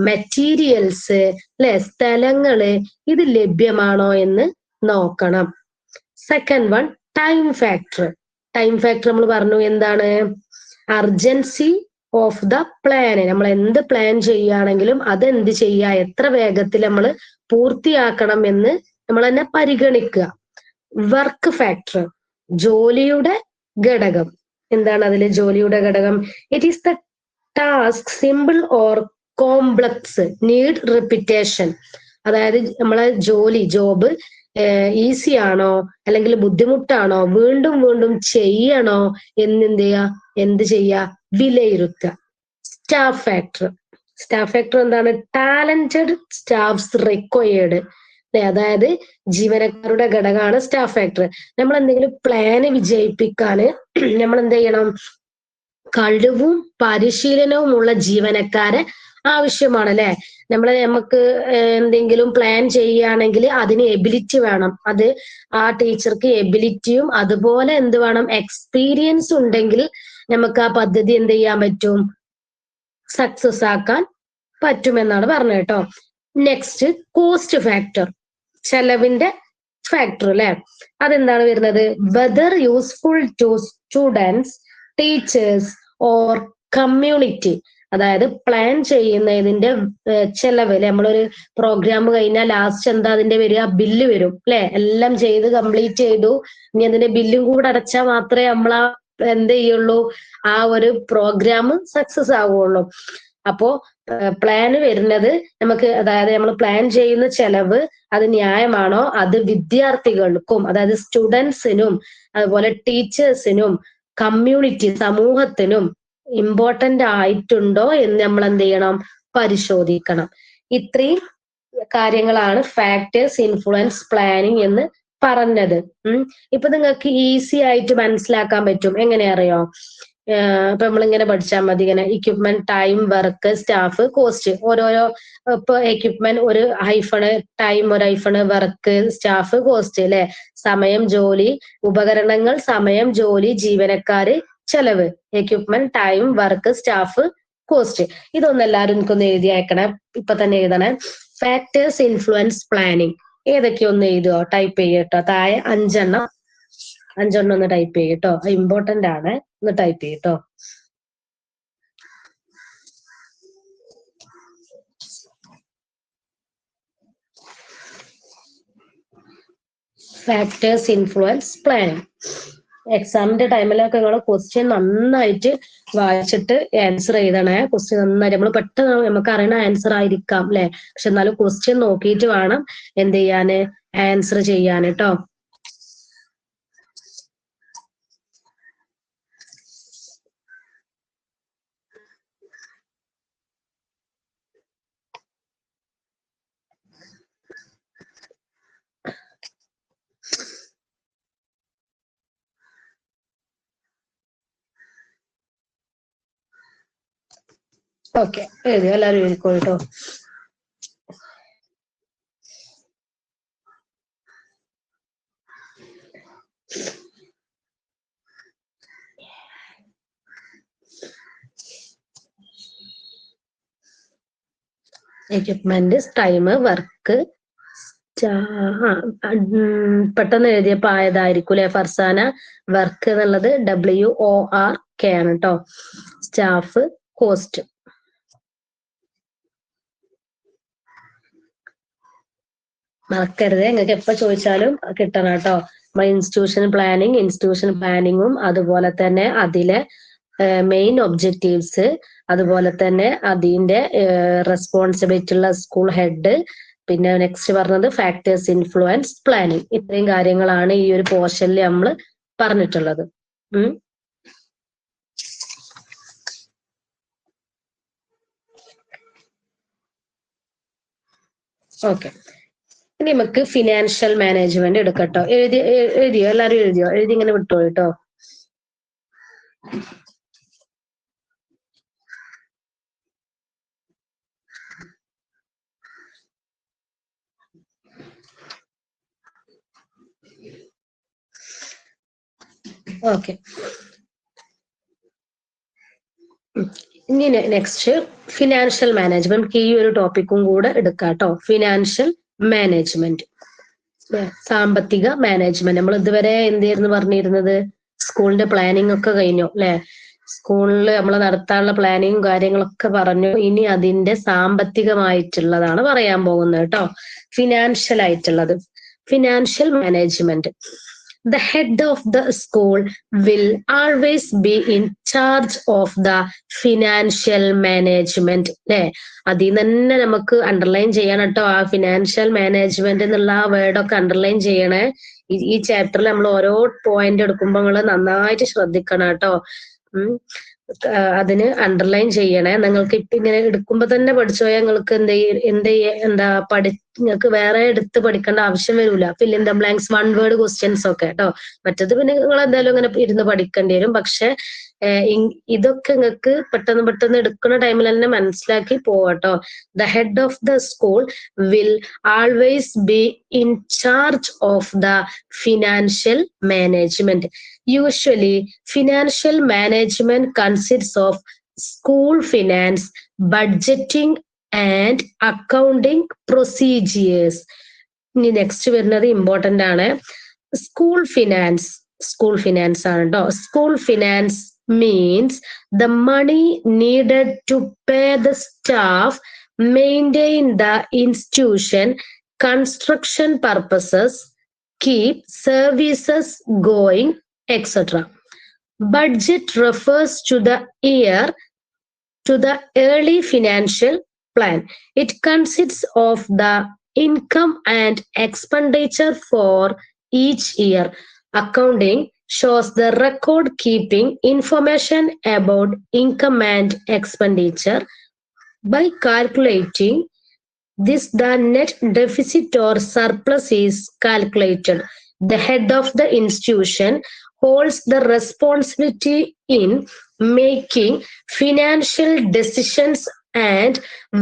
മെറ്റീരിയൽസ്, അല്ലെ, സ്ഥലങ്ങള്, ഇത് ലഭ്യമാണോ എന്ന് നോക്കണം. Second one, time factor. Time factor നമ്മൾ പറഞ്ഞു എന്താണ്? Urgency of the plan. നമ്മൾ എന്ത് പ്ലാൻ ചെയ്യുകയാണെങ്കിലും അതെന്ത് ചെയ്യുക, എത്ര വേഗത്തിൽ നമ്മൾ പൂർത്തിയാക്കണം എന്ന് നമ്മൾ തന്നെ പരിഗണിക്കുക. വർക്ക് ഫാക്ടർ, ജോലിയുടെ ഘടകം. എന്താണ് അതില് ജോലിയുടെ ഘടകം? It is the task simple or complex need repetition. അതായത് നമ്മളെ ജോബ് ഈസി ആണോ അല്ലെങ്കിൽ ബുദ്ധിമുട്ടാണോ, വീണ്ടും വീണ്ടും ചെയ്യണോ എന്ത് ചെയ്യുക, വിലയിരുത്തുക. Staff factor. സ്റ്റാഫ് ഫാക്ടർ എന്താണ്? Talented staffs required. അതായത് ജീവനക്കാരുടെ ഘടകമാണ് സ്റ്റാഫ് ഫാക്ടർ. നമ്മൾ എന്തെങ്കിലും പ്ലാന് വിജയിപ്പിക്കാന് നമ്മൾ എന്ത് ചെയ്യണം? കഴിവും പരിശീലനവും ഉള്ള ജീവനക്കാരെ ആവശ്യമാണ്, അല്ലെ? നമുക്ക് എന്തെങ്കിലും പ്ലാൻ ചെയ്യുകയാണെങ്കിൽ അതിന് എബിലിറ്റി വേണം. അത് ആ ടീച്ചർക്ക് എബിലിറ്റിയും അതുപോലെ എന്ത് വേണം? എക്സ്പീരിയൻസ് ഉണ്ടെങ്കിൽ നമുക്ക് ആ പദ്ധതി എന്ത് ചെയ്യാൻ പറ്റും? സക്സസ് ആക്കാൻ പറ്റുമെന്നാണ് പറഞ്ഞത് കേട്ടോ. നെക്സ്റ്റ്, കോസ്റ്റ് ഫാക്ടർ, ചെലവിന്റെ ഫാക്ടർ, അല്ലെ? അതെന്താണ് വരുന്നത്? Whether useful to students, teachers or community. അതായത് പ്ലാൻ ചെയ്യുന്നതിന്റെ ചെലവ്, അല്ലെ? നമ്മളൊരു പ്രോഗ്രാം കഴിഞ്ഞാൽ ലാസ്റ്റ് എന്താ അതിന്റെ വരിക? ബില്ല് വരും, അല്ലെ? എല്ലാം ചെയ്ത് കംപ്ലീറ്റ് ചെയ്തു, ഇനി അതിന്റെ ബില്ലും കൂടെ അടച്ചാൽ മാത്രമേ നമ്മൾ എന്ത് ചെയ്യുള്ളൂ? ആ ഒരു പ്രോഗ്രാം സക്സസ് ആവുള്ളൂ. അപ്പോ പ്ലാന് വരുന്നത് നമുക്ക്, അതായത് നമ്മൾ പ്ലാൻ ചെയ്യുന്ന ചെലവ് അത് ന്യായമാണോ, അത് വിദ്യാർത്ഥികൾക്കും അതായത് സ്റ്റുഡൻസിനും അതുപോലെ ടീച്ചേഴ്സിനും കമ്മ്യൂണിറ്റി സമൂഹത്തിനും ഇമ്പോർട്ടന്റ് ആയിട്ടുണ്ടോ എന്ന് നമ്മൾ എന്ത് ചെയ്യണം? പരിശോധിക്കണം. ഇത്രയും കാര്യങ്ങളാണ് ഫാക്ടേഴ്സ് ഇൻഫ്ലുവൻസ് പ്ലാനിങ് എന്ന് പറഞ്ഞത്. ഇപ്പൊ നിങ്ങൾക്ക് ഈസി ആയിട്ട് മനസ്സിലാക്കാൻ പറ്റും. എങ്ങനെ അറിയോ? ഇപ്പൊ നമ്മളിങ്ങനെ പഠിച്ചാൽ മതി. ഇങ്ങനെ equipment, time, work, staff, cost. ഓരോരോ ഇപ്പൊ എക്യുപ്മെന്റ് ഒരു ഹൈഫണ്, ടൈം ഒരു ഹൈഫണ്, വർക്ക്, സ്റ്റാഫ്, കോസ്റ്റ്, അല്ലെ? സമയം, ജോലി, ഉപകരണങ്ങൾ, സമയം, ജോലി, ജീവനക്കാര്, ചെലവ്. Equipment, time, work, staff, cost. ഇതൊന്നും എല്ലാവരും എനിക്കൊന്ന് എഴുതി അയക്കണം. ഇപ്പൊ തന്നെ എഴുതണേ. ഫാക്ടേഴ്സ് ഇൻഫ്ലുവൻസ് പ്ലാനിങ് ഏതൊക്കെയൊന്ന് എഴുതുക, ടൈപ്പ് ചെയ്യട്ടോ. താഴെ അഞ്ചെണ്ണം ഒന്ന് ടൈപ്പ് ചെയ്യട്ടോ. ഇമ്പോർട്ടന്റ് ആണ്, ഒന്ന് ടൈപ്പ് ചെയ്യട്ടോ. Factors influence planning. എക്സാമിന്റെ ടൈമിലൊക്കെ നിങ്ങൾ ക്വസ്റ്റ്യൻ നന്നായിട്ട് വായിച്ചിട്ട് ആൻസർ എഴുതണേ. ക്വസ്റ്റ്യൻ നന്നായിട്ട് നമ്മൾ പെട്ടെന്ന് നമുക്ക് അറിയണ ആൻസർ ആയിരിക്കാം, അല്ലെ? പക്ഷെ എന്നാലും ക്വസ്റ്റ്യൻ നോക്കിയിട്ട് വേണം എന്ത് ചെയ്യാന്? ആൻസർ ചെയ്യാൻ കേട്ടോ. ഓക്കെ, എഴുതിയോ? എല്ലാവരും എഴുതിക്കോ കേട്ടോ. എക്യുപ്മെന്റ്, ടൈം, വർക്ക്, പെട്ടെന്ന് എഴുതിയപ്പോ ആയതായിരിക്കും, അല്ലെ? ഫർസാന. വർക്ക് എന്നുള്ളത് WORK ആണ് കേട്ടോ. Staff, cost. മറക്കരുത്, നിങ്ങൾക്ക് എപ്പോ ചോദിച്ചാലും കിട്ടണം കേട്ടോ. ഇൻസ്റ്റിറ്റ്യൂഷൻ പ്ലാനിങ്ങും അതുപോലെ തന്നെ അതിലെ മെയിൻ ഒബ്ജക്റ്റീവ്സ്, അതുപോലെ തന്നെ അതിന്റെ റെസ്പോൺസിബിലിറ്റി ഉള്ള സ്കൂൾ ഹെഡ്, പിന്നെ നെക്സ്റ്റ് പറഞ്ഞത് ഫാക്ടേഴ്സ് ഇൻഫ്ലുവൻസ് പ്ലാനിങ്. ഇത്രയും കാര്യങ്ങളാണ് ഈ ഒരു പോർഷനിൽ നമ്മൾ പറഞ്ഞിട്ടുള്ളത്. ഓക്കെ, ഇനി നമുക്ക് ഫിനാൻഷ്യൽ മാനേജ്മെന്റ് എടുക്കട്ടോ. എഴുതിയോ? എല്ലാരും എഴുതിയോ? എഴുതി ഇങ്ങനെ വിട്ടോ കേട്ടോ. ഓക്കെ. ഇനി നെക്സ്റ്റ് ഫിനാൻഷ്യൽ മാനേജ്മെന്റ്. നമുക്ക് ഈ ഒരു ടോപ്പിക്കും കൂടെ എടുക്കാം കേട്ടോ. ഫിനാൻഷ്യൽ മാനേജ്മെന്റ്, സാമ്പത്തിക മാനേജ്മെന്റ്. നമ്മൾ ഇതുവരെ എന്തായിരുന്നു പറഞ്ഞിരുന്നത്? സ്കൂളിന്റെ പ്ലാനിങ് ഒക്കെ കഴിഞ്ഞു അല്ലെ? സ്കൂളിൽ നമ്മൾ നടത്താനുള്ള പ്ലാനിങ്ങും കാര്യങ്ങളൊക്കെ പറഞ്ഞു. ഇനി അതിന്റെ സാമ്പത്തികമായിട്ടുള്ളതാണ് പറയാൻ പോകുന്നത് കേട്ടോ. ഫിനാൻഷ്യൽ ആയിട്ടുള്ളത്, financial management. The head of the school will always be in charge of the financial management. അല്ലെ? അതിൽ തന്നെ നമുക്ക് അണ്ടർലൈൻ ചെയ്യണം കേട്ടോ. ആ ഫിനാൻഷ്യൽ മാനേജ്മെന്റ് എന്നുള്ള ആ വേർഡൊക്കെ അണ്ടർലൈൻ ചെയ്യണേ. ഈ ചാപ്റ്ററിൽ നമ്മൾ ഓരോ പോയിന്റ് എടുക്കുമ്പോൾ നിങ്ങൾ നന്നായിട്ട് ശ്രദ്ധിക്കണം കേട്ടോ. അതിന് അണ്ടർലൈൻ ചെയ്യണേ. നിങ്ങൾക്ക് ഇപ്പൊ ഇങ്ങനെ എടുക്കുമ്പോ തന്നെ പഠിച്ചു പോയാൽ നിങ്ങൾക്ക് നിങ്ങൾക്ക് വേറെ എടുത്ത് പഠിക്കേണ്ട ആവശ്യം വരില്ല. Fill in the blanks, one word questions ഒക്കെ കേട്ടോ. മറ്റത് പിന്നെ നിങ്ങൾ എന്തായാലും ഇങ്ങനെ ഇരുന്ന് പഠിക്കേണ്ടി വരും. പക്ഷെ ഇതൊക്കെ നിങ്ങൾക്ക് പെട്ടെന്ന് എടുക്കുന്ന ടൈമിൽ തന്നെ മനസ്സിലാക്കി പോവാട്ടോ. The head of the school will always be in charge of the financial management. Usually, financial management consists of school finance, budgeting, and accounting procedures. ഇനി നെക്സ്റ്റ് വരുന്നത് ഇമ്പോർട്ടന്റ് ആണ്. സ്കൂൾ ഫിനാൻസ് ആണ് കേട്ടോ. School finance means the money needed to pay the staff, maintain the institution, construction purposes, keep services going, etc. Budget refers to the early financial plan. It consists of the income and expenditure for each year. Accounting shows the record keeping information about income and expenditure. By calculating this, the net deficit or surplus is calculated. The head of the institution holds the responsibility in making financial decisions and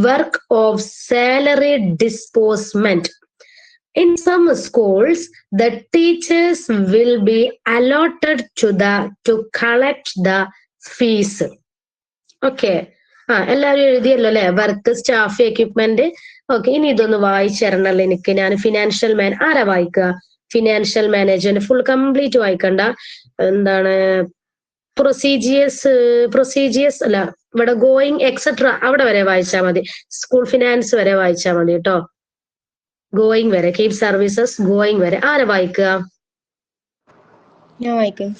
work of salary disbursement. In some schools, the teachers will be allotted to collect the fees. Okay. എല്ലാവരും എഴുതിയല്ലോ അല്ലെ? Work, staff, equipment. Okay, ഇനി ഇതൊന്ന് വായിച്ചിരണല്ലോ എനിക്ക്. ഞാൻ financial ആരാ വായിക്കുക? Financial management full complete വായിക്കണ്ട. എന്താണ് പ്രൊസീജിയേഴ്സ് അല്ല, ഇവിടെ ഗോയിങ് എക്സെട്ര അവിടെ വരെ വായിച്ചാൽ മതി. സ്കൂൾ ഫിനാൻസ് വരെ വായിച്ചാൽ മതി കേട്ടോ. ഗോയിങ് വരെ, കീപ് സർവീസസ് ഗോയിങ് വരെ. ആരാ വായിക്കുക? ഞാൻ വായിക്കാം.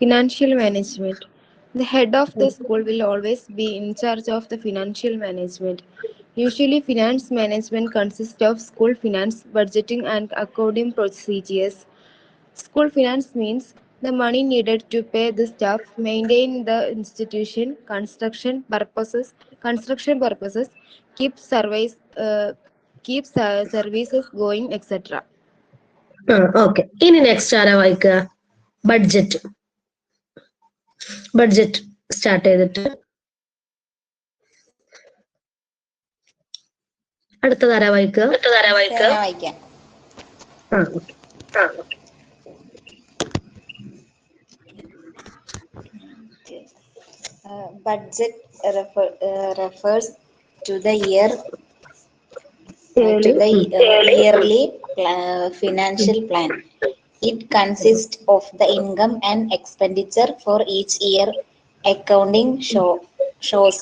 Financial management. The head of the school will always be in charge of the financial management. Usually, finance management consists of school finance, budgeting, and accounting procedures. School finance means the money needed to pay the staff, maintain the institution, construction purposes, keep services going, etc. Okay, ഇനി next ആരാ വായിക്കുക? Budget start ചെയ്തിട്ട് അടുത്തതാരാ വായിക്കുക? Budget refers to the yearly financial plan. It consists of the income and expenditure for each year. Accounting shows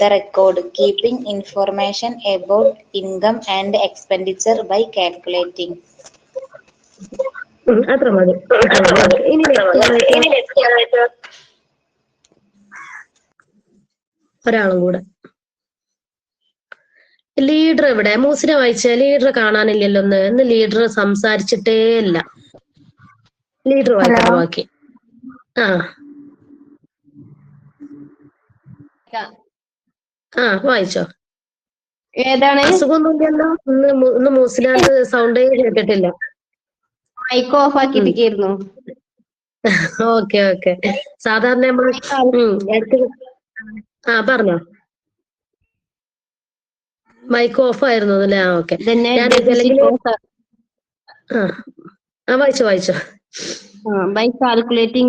the record keeping information about income and expenditure by calculating. അത്ര മതി. ഒരാളും കൂടെ. Leader എവിടെ? മൂസിന വായിച്ച leader കാണാനില്ലല്ലോ. ഇന്ന് leader സംസാരിച്ചിട്ടേ ഇല്ല. Leader വായിക്കാം ബാക്കി. വായിച്ചോ. ഏതാണ്? അസുഖമൊന്നുമില്ലല്ലോ. ഇന്ന് മൂസിനാണ്ട് സൗണ്ടേ കേട്ടിട്ടില്ല. മൈക്ക് ഓഫ് ആക്കിയിരിക്കുന്നു. ഓക്കെ. സാധാരണ നമ്മൾ പറഞ്ഞോ. മൈക്ക് ഓഫ് ആയിരുന്നു അല്ലേ? ഓക്കെ. വായിച്ചോ. By calculating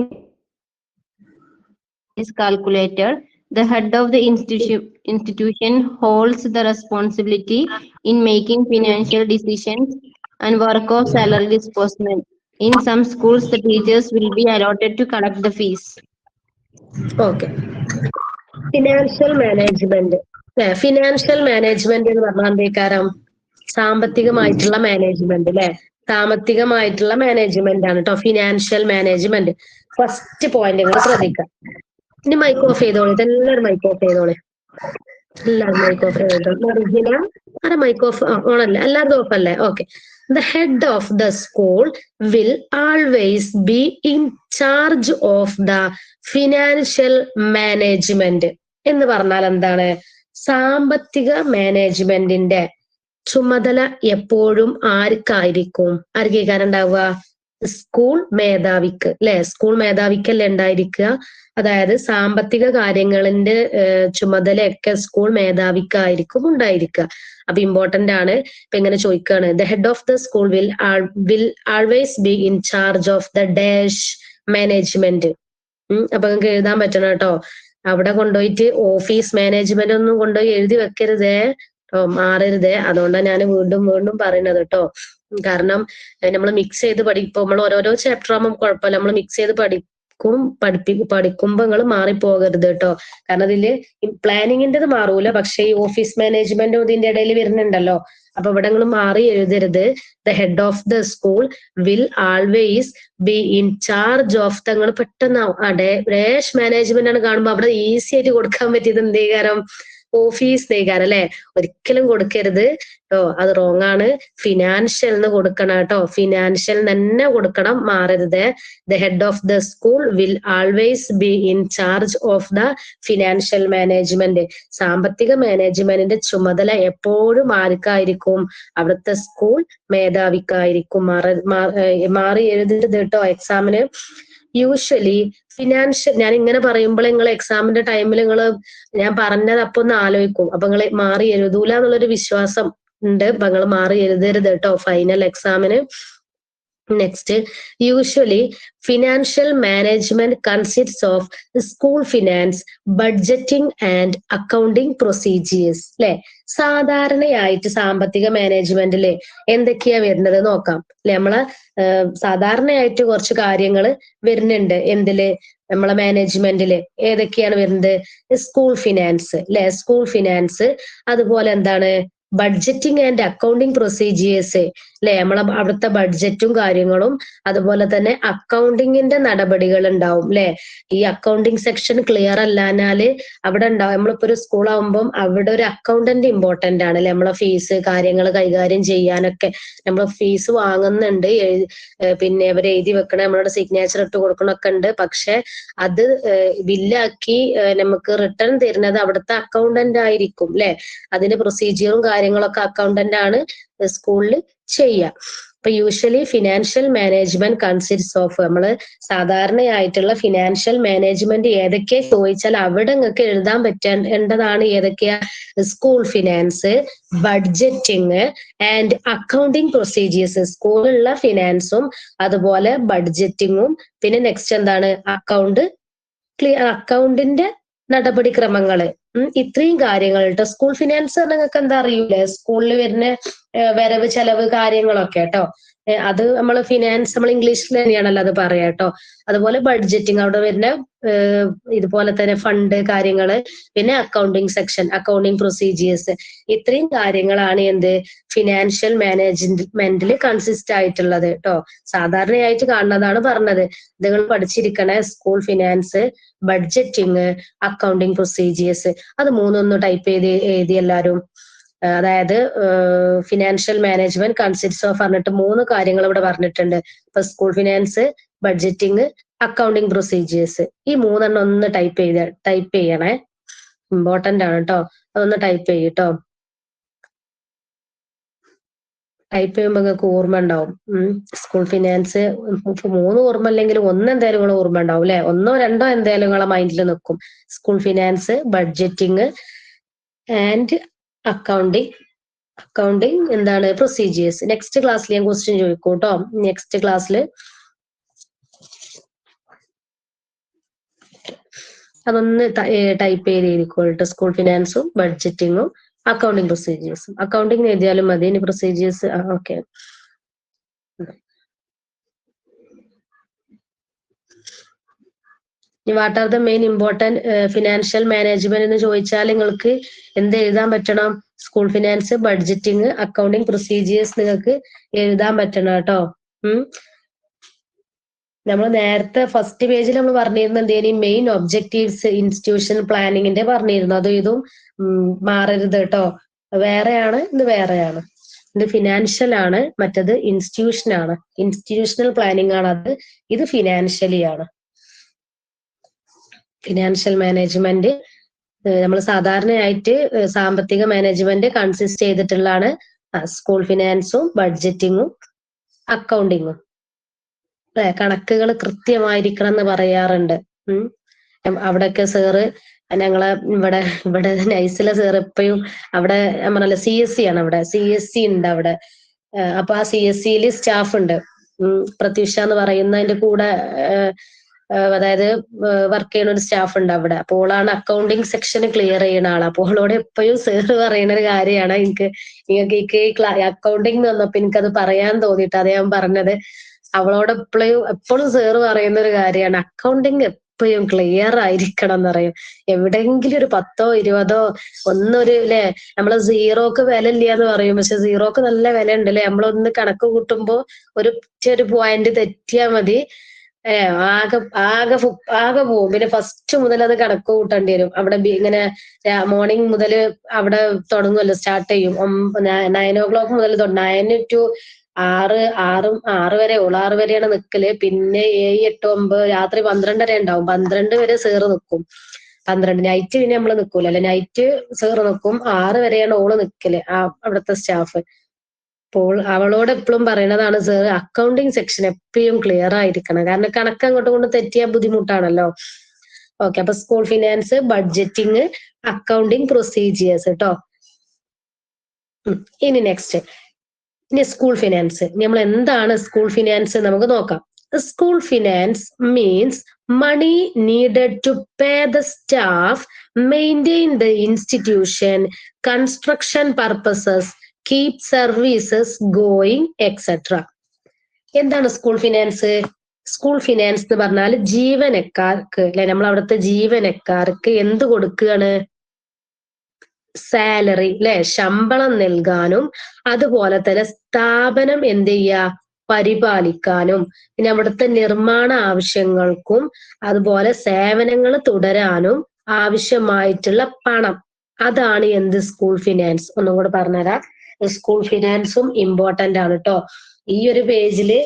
is calculated, the head of the institution holds the responsibility in making financial decisions and work of salary disbursement. In some schools, the teachers will be allotted to collect the fees. Okay. Financial management എന്ന് പറഞ്ഞാൽ എന്തേക്കാരം? സാമ്പത്തികമായിട്ടുള്ള management അല്ലെ? സാമ്പത്തികമായിട്ടുള്ള management ആണ് കേട്ടോ financial management. First point നിങ്ങൾ ശ്രദ്ധിക്കാം. ഇനി മൈക്ക് ഓഫ് ചെയ്തോളൂ. എല്ലാവരും മൈക്ക് ഓഫ് ചെയ്തോളൂ. എല്ലാവരും മൈക്ക് ഓഫ് ചെയ്തോളൂ. ആരെ മൈക്ക് ഓഫ് ഓണല്ലേ? എല്ലാവരും ഓഫ് അല്ലേ? Okay. The head of the school will always be in charge of the financial management. എന്ന് പറഞ്ഞാൽ എന്താണ്? സാമ്പത്തിക മാനേജ്മെന്റിന്റെ ചുമതല എപ്പോഴും ആർക്കായിരിക്കാൻ ഉണ്ടാവുക? സ്കൂൾ മേധാവിക്ക് അല്ലെ? സ്കൂൾ മേധാവിക്കല്ലേ ഉണ്ടായിരിക്കുക. അതായത് സാമ്പത്തിക കാര്യങ്ങളിന്റെ ചുമതലയൊക്കെ സ്കൂൾ മേധാവിക്കായിരിക്കും ഉണ്ടായിരിക്കുക. അപ്പൊ ഇമ്പോർട്ടന്റ് ആണ്. ഇപ്പൊ ഇങ്ങനെ ചോദിക്കുകയാണ്, the head of the school will always be in charge of the dash management. അപ്പൊ നിങ്ങൾക്ക് എഴുതാൻ പറ്റണം കേട്ടോ. അവിടെ കൊണ്ടുപോയിട്ട് ഓഫീസ് മാനേജ്മെന്റ് ഒന്നും കൊണ്ടുപോയി എഴുതി വെക്കരുതേ, മാറരുതേ. അതുകൊണ്ടാണ് ഞാൻ വീണ്ടും പറയുന്നത് കേട്ടോ. കാരണം നമ്മൾ മിക്സ് ചെയ്ത് ഇപ്പൊ നമ്മൾ ഓരോരോ ചാപ്റ്റർ ആകുമ്പോൾ കുഴപ്പമില്ല, നമ്മൾ മിക്സ് ചെയ്ത് പഠിക്കുമ്പോ നിങ്ങൾ മാറിപ്പോകരുത് കേട്ടോ. കാരണം ഇതില് പ്ലാനിങ്ങിന്റെത് മാറൂല, പക്ഷെ ഈ ഓഫീസ് മാനേജ്മെന്റും ഇതിന്റെ ഇടയിൽ വരുന്നുണ്ടല്ലോ. അപ്പൊ ഇവിടെ നിങ്ങൾ മാറി എഴുതരുത്. The head of the school will always be in charge of the. നിങ്ങൾ പെട്ടെന്ന് ഡാഷ് മാനേജ്മെന്റ് ആണ് കാണുമ്പോ അവിടെ ഈസി ആയിട്ട് കൊടുക്കാൻ പറ്റിയത് എന്തേകാരം? ഓഫീസ് നെയ്കാരം അല്ലെ? ഒരിക്കലും കൊടുക്കരുത് കേട്ടോ, അത് റോങ് ആണ്. ഫിനാൻഷ്യൽ എന്ന് കൊടുക്കണം കേട്ടോ. ഫിനാൻഷ്യൽ തന്നെ കൊടുക്കണം, മാറരുത്. The head of the school will always be in charge of the financial management. സാമ്പത്തിക മാനേജ്മെന്റിന്റെ ചുമതല എപ്പോഴും ആർക്കായിരിക്കും? അവിടുത്തെ സ്കൂൾ മേധാവിക്കായിരിക്കും. മാറി എഴുതരുത് കേട്ടോ എക്സാമിന്. യൂഷ്വലി ഫിനാൻഷ്യൽ, ഞാൻ ഇങ്ങനെ പറയുമ്പോൾ നിങ്ങൾ എക്സാമിന്റെ ടൈമിൽ ഞാൻ പറഞ്ഞത് അപ്പൊ ഒന്ന് ആലോചിക്കും. അപ്പൊ നിങ്ങൾ മാറി എഴുതൂല എന്നുള്ളൊരു വിശ്വാസം ഉണ്ട്. അപ്പൊ നിങ്ങൾ മാറി എഴുതരുത് കേട്ടോ ഫൈനൽ എക്സാമിന്. Next, usually financial management consists of school finance, budgeting and accounting procedures അല്ലെ? സാധാരണയായിട്ട് സാമ്പത്തിക മാനേജ്മെന്റില് എന്തൊക്കെയാ വരുന്നത് നോക്കാം അല്ലെ? നമ്മളെ സാധാരണയായിട്ട് കുറച്ച് കാര്യങ്ങൾ വരുന്നുണ്ട്. എന്തില്? നമ്മളെ മാനേജ്മെന്റില് ഏതൊക്കെയാണ് വരുന്നത്? സ്കൂൾ ഫിനാൻസ് അല്ലെ? സ്കൂൾ ഫിനാൻസ്, അതുപോലെ എന്താണ്? ബഡ്ജറ്റിംഗ് ആൻഡ് അക്കൗണ്ടിങ് പ്രൊസീജിയേഴ്സ് അല്ലെ? നമ്മളെ അവിടുത്തെ ബഡ്ജറ്റും കാര്യങ്ങളും, അതുപോലെ തന്നെ അക്കൗണ്ടിങ്ങിന്റെ നടപടികൾ ഉണ്ടാവും അല്ലെ? ഈ അക്കൗണ്ടിങ് സെക്ഷൻ ക്ലിയർ അല്ലാഞ്ഞാല് അവിടെ ഉണ്ടാവും. നമ്മളിപ്പോ ഒരു സ്കൂൾ ആവുമ്പം അവിടെ ഒരു അക്കൗണ്ടന്റ് ഇമ്പോർട്ടന്റ് ആണ് അല്ലെ? നമ്മളെ ഫീസ് കാര്യങ്ങൾ കൈകാര്യം ചെയ്യാനൊക്കെ. നമ്മൾ ഫീസ് വാങ്ങുന്നുണ്ട്, പിന്നെ അവർ എഴുതി വെക്കണം, നമ്മളുടെ സിഗ്നേച്ചർ ഇട്ട് കൊടുക്കണമൊക്കെ ഉണ്ട്. പക്ഷെ അത് ബില്ലാക്കി നമുക്ക് റിട്ടേൺ തരുന്നത് അവിടുത്തെ അക്കൗണ്ടന്റ് ആയിരിക്കും അല്ലെ? അതിന്റെ പ്രൊസീജിയറും കാര്യങ്ങളൊക്കെ അക്കൗണ്ടന്റ് ആണ് സ്കൂളിൽ ചെയ്യുക. അപ്പൊ usually financial management consists of, നമ്മള് സാധാരണയായിട്ടുള്ള ഫിനാൻഷ്യൽ മാനേജ്മെന്റ് ഏതൊക്കെയാ ചോദിച്ചാൽ അവിടെ നിങ്ങൾക്ക് എഴുതാൻ പറ്റേണ്ടതാണ് ഏതൊക്കെയാ? School finance, budgeting and accounting procedures. സ്കൂളിലുള്ള ഫിനാൻസും അതുപോലെ ബഡ്ജറ്റിങ്ങും, പിന്നെ നെക്സ്റ്റ് എന്താണ്? അക്കൗണ്ടിന്റെ നടപടിക്രമങ്ങള്. ഇത്രയും കാര്യങ്ങൾ കേട്ടോ. സ്കൂൾ ഫിനാൻസ് നിങ്ങൾക്ക് എന്താ അറിയൂലേ? സ്കൂളിൽ വരുന്ന വരവ് ചെലവ് കാര്യങ്ങളൊക്കെ കേട്ടോ. അത് നമ്മൾ ഫിനാൻസ് നമ്മൾ ഇംഗ്ലീഷിൽ തന്നെയാണല്ലോ അത് പറയാ കേട്ടോ. അതുപോലെ ബഡ്ജറ്റിംഗ്, അവിടെ വരുന്ന ഇതുപോലെ തന്നെ ഫണ്ട് കാര്യങ്ങള്, പിന്നെ അക്കൗണ്ടിങ് സെക്ഷൻ, അക്കൗണ്ടിങ് പ്രൊസീജിയേഴ്സ്. ഇത്രയും കാര്യങ്ങളാണ് എന്ത്? ഫിനാൻഷ്യൽ മാനേജ്മെന്റിൽ കൺസിസ്റ്റ് ആയിട്ടുള്ളത് കേട്ടോ. സാധാരണയായിട്ട് കാണുന്നതാണ് പറഞ്ഞത്. നിങ്ങൾ പഠിച്ചിരിക്കണേ school finance, budgeting, accounting procedures. അത് മൂന്നൊന്ന് ടൈപ്പ് ചെയ്ത് എഴുതി എല്ലാവരും. അതായത് ഫിനാൻഷ്യൽ മാനേജ്മെന്റ് കൺസിസ്റ്റ്സ് ഓഫ് പറഞ്ഞിട്ട് 3 കാര്യങ്ങൾ ഇവിടെ പറഞ്ഞിട്ടുണ്ട്. ഇപ്പൊ school finance, budgeting, accounting procedures. ഈ 3 ഒന്ന് ടൈപ്പ് ചെയ്യണേ, ഇമ്പോർട്ടന്റ് ആണ് കേട്ടോ. അതൊന്ന് ടൈപ്പ് ചെയ്യട്ടോ. ടൈപ്പ് ചെയ്യുമ്പോ നിങ്ങൾക്ക് ഓർമ്മ ഉണ്ടാവും. സ്കൂൾ ഫിനാൻസ് 3 ഓർമ്മ അല്ലെങ്കിലും 1 എന്തായാലും നിങ്ങൾ ഓർമ്മ ഉണ്ടാവും അല്ലെ? 1 2 എന്തായാലും നിങ്ങളെ മൈൻഡിൽ നിൽക്കും. School finance, budgeting and accounting accounting എന്താണ് പ്രൊസീജിയേഴ്സ്. നെക്സ്റ്റ് ക്ലാസ്സിൽ ഞാൻ ക്വസ്റ്റ്യൻ ചോദിക്കും കേട്ടോ. നെക്സ്റ്റ് ക്ലാസ്സിൽ അതൊന്ന് ടൈപ്പ് ചെയ്തിരിക്കും. സ്കൂൾ ഫിനാൻസും ബഡ്ജറ്റിങ്ങും അക്കൗണ്ടിങ് പ്രൊസീജിയേഴ്സും. അക്കൗണ്ടിങ് എഴുതിയാലും മതി. ഇനി procedures okay. What are the main important financial management എന്ന് ചോദിച്ചാൽ നിങ്ങൾക്ക് എന്ത് എഴുതാൻ പറ്റണം? School finance, budgeting, accounting procedures നിങ്ങൾക്ക് എഴുതാൻ പറ്റണം കേട്ടോ. നമ്മൾ നേരത്തെ ഫസ്റ്റ് പേജിൽ നമ്മൾ പറഞ്ഞിരുന്ന എന്തേലും മെയിൻ ഒബ്ജക്റ്റീവ്സ് ഇൻസ്റ്റിറ്റ്യൂഷൻ പ്ലാനിങ്ങിന്റെ പറഞ്ഞിരുന്നു. അത് ഇതും മാറരുത് കേട്ടോ. വേറെയാണ്, ഇത് വേറെയാണ്. ഇത് ഫിനാൻഷ്യൽ ആണ്, മറ്റത് ഇൻസ്റ്റിറ്റ്യൂഷൻ ആണ്. ഇൻസ്റ്റിറ്റ്യൂഷണൽ പ്ലാനിങ് ആണ് അത്. ഇത് ഫിനാൻഷ്യലി ആണ്. ഫിനാൻഷ്യൽ മാനേജ്മെന്റ് നമ്മൾ സാധാരണയായിട്ട് സാമ്പത്തിക മാനേജ്മെന്റ് കൺസിസ്റ്റ് ചെയ്തിട്ടുള്ളതാണ് സ്കൂൾ ഫിനാൻസും ബഡ്ജറ്റിങ്ങും അക്കൗണ്ടിങ്ങും. അല്ലെ, കണക്കുകൾ കൃത്യമായിരിക്കണം എന്ന് പറയാറുണ്ട്. അവിടെയൊക്കെ സാറ് ഞങ്ങളെ ഇവിടെ നൈസിലെ സാർ എപ്പോഴും അവിടെ പറഞ്ഞല്ലോ CSC ആണ്. അവിടെ CSC ഉണ്ട് അവിടെ. അപ്പൊ ആ CSCയിൽ സ്റ്റാഫ് ഉണ്ട്. പ്രത്യുഷ എന്ന് പറയുന്നതിന്റെ കൂടെ അതായത് വർക്ക് ചെയ്യുന്ന ഒരു സ്റ്റാഫ് ഉണ്ട് അവിടെ. അപ്പോൾ ഓളാണ് അക്കൗണ്ടിങ് സെക്ഷൻ ക്ലിയർ ചെയ്യുന്ന ആള്. അപ്പോൾ ഓളോട് എപ്പോഴും സാറ് പറയുന്ന ഒരു കാര്യമാണ്, നിങ്ങൾക്ക് അക്കൗണ്ടിങ് വന്നപ്പോ എനിക്കത് പറയാൻ തോന്നിയിട്ട് അത് ഞാൻ പറഞ്ഞത്. അവളോട് എപ്പോഴും സാറ് പറയുന്ന ഒരു കാര്യമാണ്, അക്കൗണ്ടിങ് എപ്പോഴും ക്ലിയർ ആയിരിക്കണം എന്ന് പറയും. എവിടെയെങ്കിലും ഒരു 10ഓ 20ഓ ഒന്നൊരു അല്ലെ, നമ്മള് സീറോക്ക് വില ഇല്ല എന്ന് പറയും, പക്ഷെ സീറോക്ക് നല്ല വില ഉണ്ട് അല്ലെ. നമ്മളൊന്ന് കണക്ക് കൂട്ടുമ്പോ ഒരു പോയിന്റ് തെറ്റിയാ മതി, ആകെ പോവും. പിന്നെ ഫസ്റ്റ് മുതൽ അത് കണക്ക് കൂട്ടേണ്ടി വരും. അവിടെ ഇങ്ങനെ മോർണിംഗ് മുതൽ അവിടെ തുടങ്ങുമല്ലോ, സ്റ്റാർട്ട് ചെയ്യും 9 o'clock മുതൽ 9 to 6 വരെ 6 വരെയാണ് നിക്കല്. പിന്നെ 7, 8, 9 രാത്രി 12 വരെ ഉണ്ടാവും. 12 വരെ സേറ് നിക്കും. 12 നൈറ്റ് പിന്നെ നമ്മള് നിക്കൂല അല്ലെ, നൈറ്റ് സേറ് നിക്കും. 6 വരെയാണ് ഓള് നിക്കല്, അവിടുത്തെ സ്റ്റാഫ്. അപ്പോൾ അവളോട് എപ്പോഴും പറയണതാണ് സാർ അക്കൗണ്ടിങ് സെക്ഷൻ എപ്പോഴും ക്ലിയർ ആയിരിക്കണം, കാരണം കണക്ക് അങ്ങോട്ടും കൊണ്ട് തെറ്റിയാൽ ബുദ്ധിമുട്ടാണല്ലോ. ഓക്കെ, അപ്പൊ school finance, budgeting, accounting procedures കേട്ടോ. ഇനി നെക്സ്റ്റ്, ഇനി സ്കൂൾ ഫിനാൻസ്. നമ്മൾ എന്താണ് സ്കൂൾ ഫിനാൻസ് നമുക്ക് നോക്കാം. School finance means money needed to pay the staff, maintain the institution, construction purposes, keep services going, etc. എന്താണ് സ്കൂൾ ഫിനാൻസ്? സ്കൂൾ ഫിനാൻസ് എന്ന് പറഞ്ഞാൽ ജീവനക്കാർക്ക് അല്ലെ, നമ്മൾ അവിടുത്തെ ജീവനക്കാർക്ക് എന്ത് കൊടുക്കുകയാണ്? സാലറി അല്ലെ, ശമ്പളം നൽകാനും അതുപോലെ തന്നെ സ്ഥാപനം എന്ത് ചെയ്യുക? പരിപാലിക്കാനും, പിന്നെ അവിടുത്തെ നിർമ്മാണ ആവശ്യങ്ങൾക്കും അതുപോലെ സേവനങ്ങൾ തുടരാനും ആവശ്യമായിട്ടുള്ള പണം, അതാണ് എന്ത്? School finance. ഒന്നും കൂടെ പറഞ്ഞുതരാം. സ്കൂൾ ഫിനാൻസും ഇമ്പോർട്ടന്റ് ആണ് കേട്ടോ. ഈ ഒരു പേജില്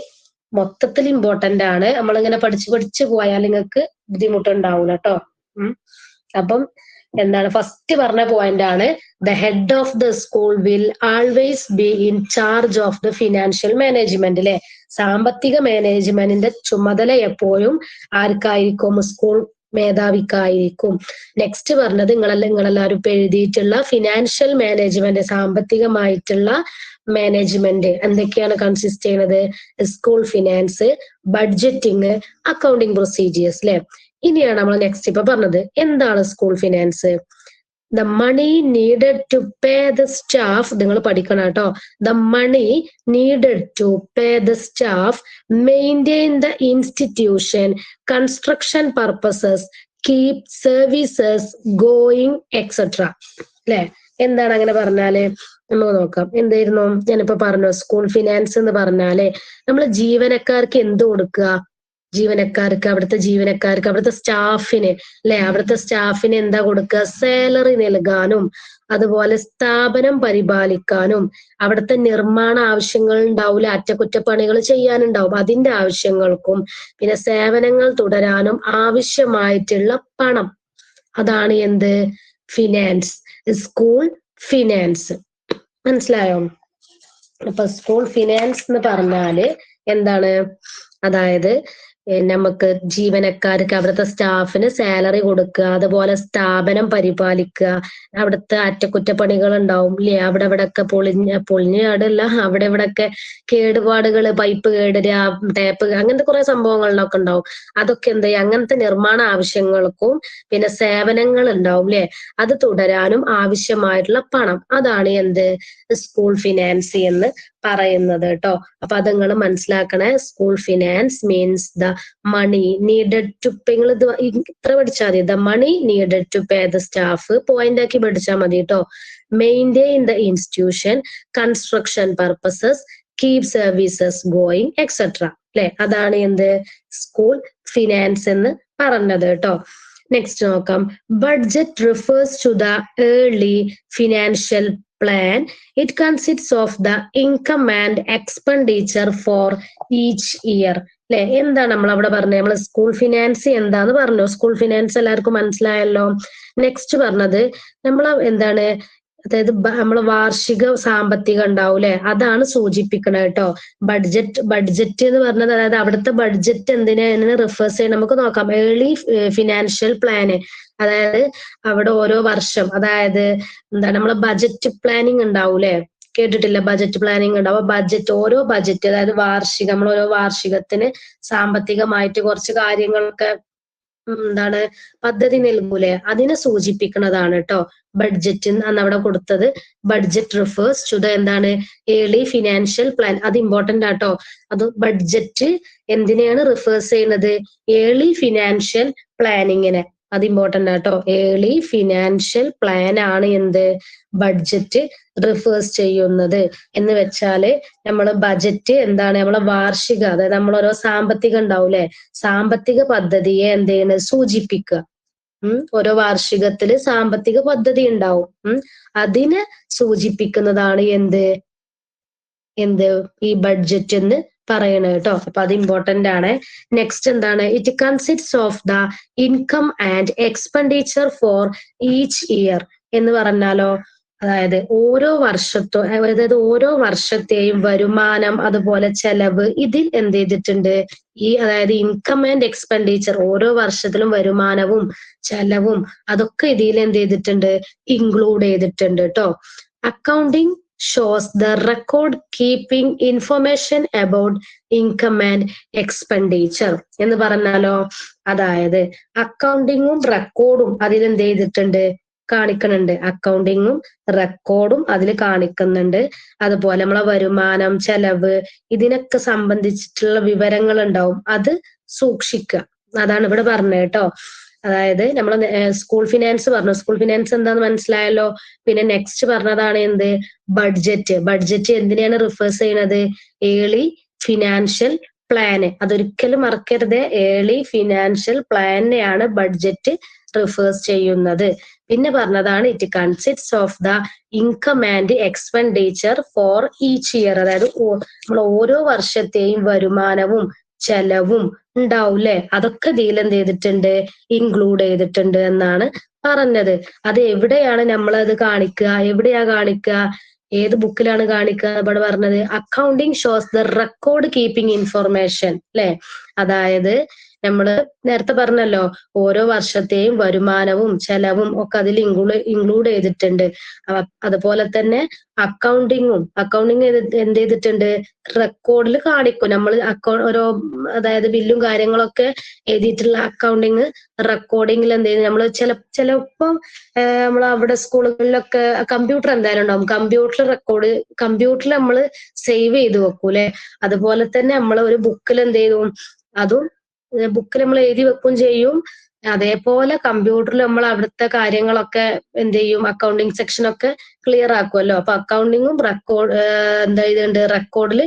മൊത്തത്തിൽ ഇമ്പോർട്ടന്റ് ആണ്. നമ്മളിങ്ങനെ പഠിച്ചു പോയാൽ നിങ്ങൾക്ക് ബുദ്ധിമുട്ടുണ്ടാവൂല കേട്ടോ. അപ്പം എന്താണ് ഫസ്റ്റ് പറഞ്ഞ പോയിന്റ് ആണ്, the head of the school will always be in charge of the financial management അല്ലെ. സാമ്പത്തിക മാനേജ്മെന്റിന്റെ ചുമതല എപ്പോഴും ആർക്കായിരിക്കും? സ്കൂൾ മേധാവിക്കായിരിക്കും. നെക്സ്റ്റ് പറഞ്ഞത് നിങ്ങളെല്ലാവരും എഴുതിയിട്ടുള്ള ഫിനാൻഷ്യൽ മാനേജ്മെന്റ്, സാമ്പത്തികമായിട്ടുള്ള മാനേജ്മെന്റ് എന്തൊക്കെയാണ് കൺസിസ്റ്റ് ചെയ്യുന്നത്? School finance, budgeting, accounting procedures അല്ലെ. ഇനിയാണ് നമ്മൾ നെക്സ്റ്റ് ഇപ്പൊ പറഞ്ഞത് എന്താണ് school finance? The money needed to pay the staff, നിങ്ങൾ പഠിക്കണം കേട്ടോ. The money needed to pay the staff, maintain the institution, construction purposes, keep services going, etcetera അല്ലെ. എന്താണ് അങ്ങനെ പറഞ്ഞാല്? നമുക്ക് നോക്കാം. എന്തായിരുന്നു ഞാനിപ്പോ പറഞ്ഞു? സ്കൂൾ ഫിനാൻസ് എന്ന് പറഞ്ഞാല് നമ്മൾ ജീവനക്കാർക്ക് എന്ത് കൊടുക്കുക? അവിടുത്തെ ജീവനക്കാർക്ക് അവിടുത്തെ സ്റ്റാഫിന് അല്ലെ, അവിടുത്തെ സ്റ്റാഫിന് എന്താ കൊടുക്കുക? സാലറി നൽകാനും അതുപോലെ സ്ഥാപനം പരിപാലിക്കാനും, അവിടുത്തെ നിർമ്മാണ ആവശ്യങ്ങൾ ഉണ്ടാവില്ല, അറ്റകുറ്റപ്പണികൾ ചെയ്യാനുണ്ടാവും, അതിന്റെ ആവശ്യങ്ങൾക്കും പിന്നെ സേവനങ്ങൾ തുടരാനും ആവശ്യമായിട്ടുള്ള പണം, അതാണ് എന്ത്? Finance, school finance. മനസ്സിലായോ? അപ്പൊ സ്കൂൾ ഫിനാൻസ് എന്ന് പറഞ്ഞാല് എന്താണ്? അതായത് നമുക്ക് ജീവനക്കാർക്ക് അവിടുത്തെ സ്റ്റാഫിന് സാലറി കൊടുക്കുക, അതുപോലെ സ്ഥാപനം പരിപാലിക്കുക, അവിടുത്തെ അറ്റകുറ്റപ്പണികൾ ഉണ്ടാവും ഇല്ലേ, അവിടെ ഇവിടെയൊക്കെ പൊളിഞ്ഞ ആടല്ല, അവിടെ ഇവിടെയൊക്കെ കേടുപാടുകൾ, പൈപ്പ് കേട്, ടാപ്പ്, അങ്ങനത്തെ കുറെ സംഭവങ്ങളിലൊക്കെ ഉണ്ടാവും. അതൊക്കെ എന്ത് ചെയ്യും, അങ്ങനത്തെ നിർമ്മാണ ആവശ്യങ്ങൾക്കും പിന്നെ സേവനങ്ങൾ ഉണ്ടാവും അല്ലെ, അത് തുടരാനും ആവശ്യമായിട്ടുള്ള പണം, അതാണ് എന്ത് സ്കൂൾ ഫിനാൻസ് എന്ന് പറയുന്നത് കേട്ടോ. അപ്പൊ അത് നിങ്ങൾ മനസ്സിലാക്കണേ. School finance means the money needed to pay. നിങ്ങൾ ഇത് ഇത്ര പഠിച്ചാൽ മതി. The money needed to pay the staff, point ആക്കി പഠിച്ചാൽ മതി കേട്ടോ. Maintain the institution, construction purposes, keep services going etcetera അല്ലെ, അതാണ് എന്ത് സ്കൂൾ ഫിനാൻസ് എന്ന് പറഞ്ഞത് കേട്ടോ. നെക്സ്റ്റ് നോക്കാം. Budget refers to the early financial plan. It consists of the income and expenditure for each year. അല്ലെ, എന്താണ് നമ്മൾ അവിടെ പറഞ്ഞത്? നമ്മൾ സ്കൂൾ ഫിനാൻസ് എന്താന്ന് പറഞ്ഞു. സ്കൂൾ ഫിനാൻസ് എല്ലാവർക്കും മനസ്സിലായല്ലോ. നെക്സ്റ്റ് പറഞ്ഞത് നമ്മൾ എന്താണ്, അതായത് നമ്മള് വാർഷിക സാമ്പത്തികം ഉണ്ടാവും അല്ലെ, അതാണ് സൂചിപ്പിക്കണത് കേട്ടോ. ബഡ്ജറ്റ് എന്ന് പറഞ്ഞത്, അതായത് അവിടുത്തെ ബഡ്ജറ്റ് എന്തിനാണ് റിഫേഴ്സ് ചെയ്യാൻ നമുക്ക് നോക്കാം. ഏർലി ഫിനാൻഷ്യൽ പ്ലാന്, അതായത് അവിടെ ഓരോ വർഷം, അതായത് എന്താണ് നമ്മള് ബജറ്റ് പ്ലാനിങ് ഉണ്ടാവൂലേ, കേട്ടിട്ടില്ല? ബജറ്റ് പ്ലാനിങ് ഉണ്ടാവും. ബജറ്റ്, ഓരോ ബജറ്റ്, അതായത് വാർഷികം, നമ്മൾ ഓരോ വാർഷികത്തിന് സാമ്പത്തികമായിട്ട് കുറച്ച് കാര്യങ്ങളൊക്കെ എന്താണ് പദ്ധതി നൽകൂലേ, അതിനെ സൂചിപ്പിക്കുന്നതാണ് കേട്ടോ ബഡ്ജറ്റ് അന്ന് അവിടെ കൊടുത്തത്. ബഡ്ജറ്റ് റിഫേഴ്സ് ടു ദ എന്താണ് ഏർലി ഫിനാൻഷ്യൽ പ്ലാൻ. അത് ഇമ്പോർട്ടന്റ് ആട്ടോ. അത് ബഡ്ജറ്റ് എന്തിനെയാണ് റിഫേഴ്സ് ചെയ്യുന്നത്? ഏർലി ഫിനാൻഷ്യൽ പ്ലാനിങ്ങിനെ. അത് ഇമ്പോർട്ടന്റ് ആട്ടോ. ഏർലി ഫിനാൻഷ്യൽ പ്ലാൻ ആണ് എന്ത് ബഡ്ജറ്റ് റിഫേഴ്സ് ചെയ്യുന്നത് എന്ന് വെച്ചാല്, നമ്മള് ബജറ്റ് എന്താണ് നമ്മളെ വാർഷിക, അതായത് നമ്മൾ ഓരോ സാമ്പത്തികം ഉണ്ടാവൂലേ, സാമ്പത്തിക പദ്ധതിയെ എന്ത് ചെയ്യുന്നത് സൂചിപ്പിക്കുക. ഓരോ വാർഷികത്തില് സാമ്പത്തിക പദ്ധതി ഉണ്ടാവും. അതിനെ സൂചിപ്പിക്കുന്നതാണ് എന്ത് ഈ ബഡ്ജറ്റ് എന്ന് പറയണത് കേട്ടോ. അപ്പൊ അത് ഇമ്പോർട്ടന്റ് ആണ്. നെക്സ്റ്റ് എന്താണ്? It consist of the income and expenditure for each year എന്ന് പറഞ്ഞാലോ, അതായത് ഓരോ വർഷത്തെയും വരുമാനം, അതുപോലെ ചെലവ്, ഇതിൽ എന്ത് ചെയ്തിട്ടുണ്ട് അതായത് ഇൻകം ആൻഡ് എക്സ്പെൻഡിച്ചർ, ഓരോ വർഷത്തിലും വരുമാനവും ചെലവും അതൊക്കെ ഇതിൽ എന്ത് ചെയ്തിട്ടുണ്ട്, ഇൻക്ലൂഡ് ചെയ്തിട്ടുണ്ട് കേട്ടോ. Accounting shows the record keeping information about income and expenditure എന്ന് പറഞ്ഞാലോ, അതായത് അക്കൗണ്ടിങ്ങും റെക്കോർഡും അതിൽ എന്ത് ചെയ്തിട്ടുണ്ട് കാണിക്കുന്നുണ്ട്. അക്കൗണ്ടിങ്ങും റെക്കോർഡും അതിൽ കാണിക്കുന്നുണ്ട്. അതുപോലെ നമ്മളെ വരുമാനം, ചെലവ്, ഇതിനൊക്കെ സംബന്ധിച്ചിട്ടുള്ള വിവരങ്ങൾ ഉണ്ടാവും, അത് സൂക്ഷിക്കുക. അതാണ് ഇവിടെ പറഞ്ഞത് കേട്ടോ. അതായത് നമ്മൾ സ്കൂൾ ഫിനാൻസ് പറഞ്ഞു. സ്കൂൾ ഫിനാൻസ് എന്താന്ന് മനസ്സിലായല്ലോ. പിന്നെ നെക്സ്റ്റ് പറഞ്ഞതാണ് എന്ത് ബഡ്ജറ്റ് എന്തിനാണ് റിഫേഴ്സ് ചെയ്യുന്നത്? Early financial plan. അതൊരിക്കലും മറക്കരുത്. ഏർലി ഫിനാൻഷ്യൽ പ്ലാനെയാണ് ബഡ്ജറ്റ് റിഫേഴ്സ് ചെയ്യുന്നത്. പിന്നെ പറഞ്ഞതാണ് it consist of the income and expenditure for each year, അതായത് നമ്മൾ ഓരോ വർഷത്തെയും വരുമാനവും ചെലവും ഉണ്ടാവൂലേ, അതൊക്കെ ഇതിൽ എന്ത് ചെയ്തിട്ടുണ്ട് ഇൻക്ലൂഡ് ചെയ്തിട്ടുണ്ട് എന്നാണ് പറഞ്ഞത്. അത് എവിടെയാണ് നമ്മളത് കാണിക്കുക? എവിടെയാ കാണിക്കുക? ഏത് ബുക്കിലാണ് കാണിക്കുക? ഇവിടെ പറഞ്ഞത് accounting shows the record keeping information അല്ലെ. അതായത് നമ്മള് നേരത്തെ പറഞ്ഞല്ലോ, ഓരോ വർഷത്തെയും വരുമാനവും ചെലവും ഒക്കെ അതിൽ ഇൻക്ലൂഡ് ചെയ്തിട്ടുണ്ട്. അതുപോലെ തന്നെ അക്കൗണ്ടിങ് എന്ത് ചെയ്തിട്ടുണ്ട് റെക്കോർഡിൽ കാണിക്കും. നമ്മൾ ഓരോ അതായത് ബില്ലും കാര്യങ്ങളൊക്കെ എഴുതിയിട്ടുള്ള അക്കൗണ്ടിങ് റെക്കോർഡിങ്ങിൽ എന്ത് ചെയ്തു, നമ്മൾ ചിലപ്പം നമ്മൾ അവിടെ സ്കൂളുകളിലൊക്കെ കമ്പ്യൂട്ടർ എന്തായാലും ഉണ്ടാവും. കമ്പ്യൂട്ടറിൽ നമ്മൾ സേവ് ചെയ്ത് വെക്കൂലെ, അതുപോലെ തന്നെ നമ്മൾ ഒരു ബുക്കിൽ എന്ത് ചെയ്തു, അതും ബുക്കിൽ നമ്മൾ എഴുതി വെക്കും ചെയ്യും. അതേപോലെ കമ്പ്യൂട്ടറിൽ നമ്മൾ അവിടുത്തെ കാര്യങ്ങളൊക്കെ എന്ത് ചെയ്യും, അക്കൗണ്ടിങ് സെക്ഷനൊക്കെ ക്ലിയർ ആക്കുമല്ലോ. അപ്പൊ അക്കൗണ്ടിങ്ങും റെക്കോർഡിൽ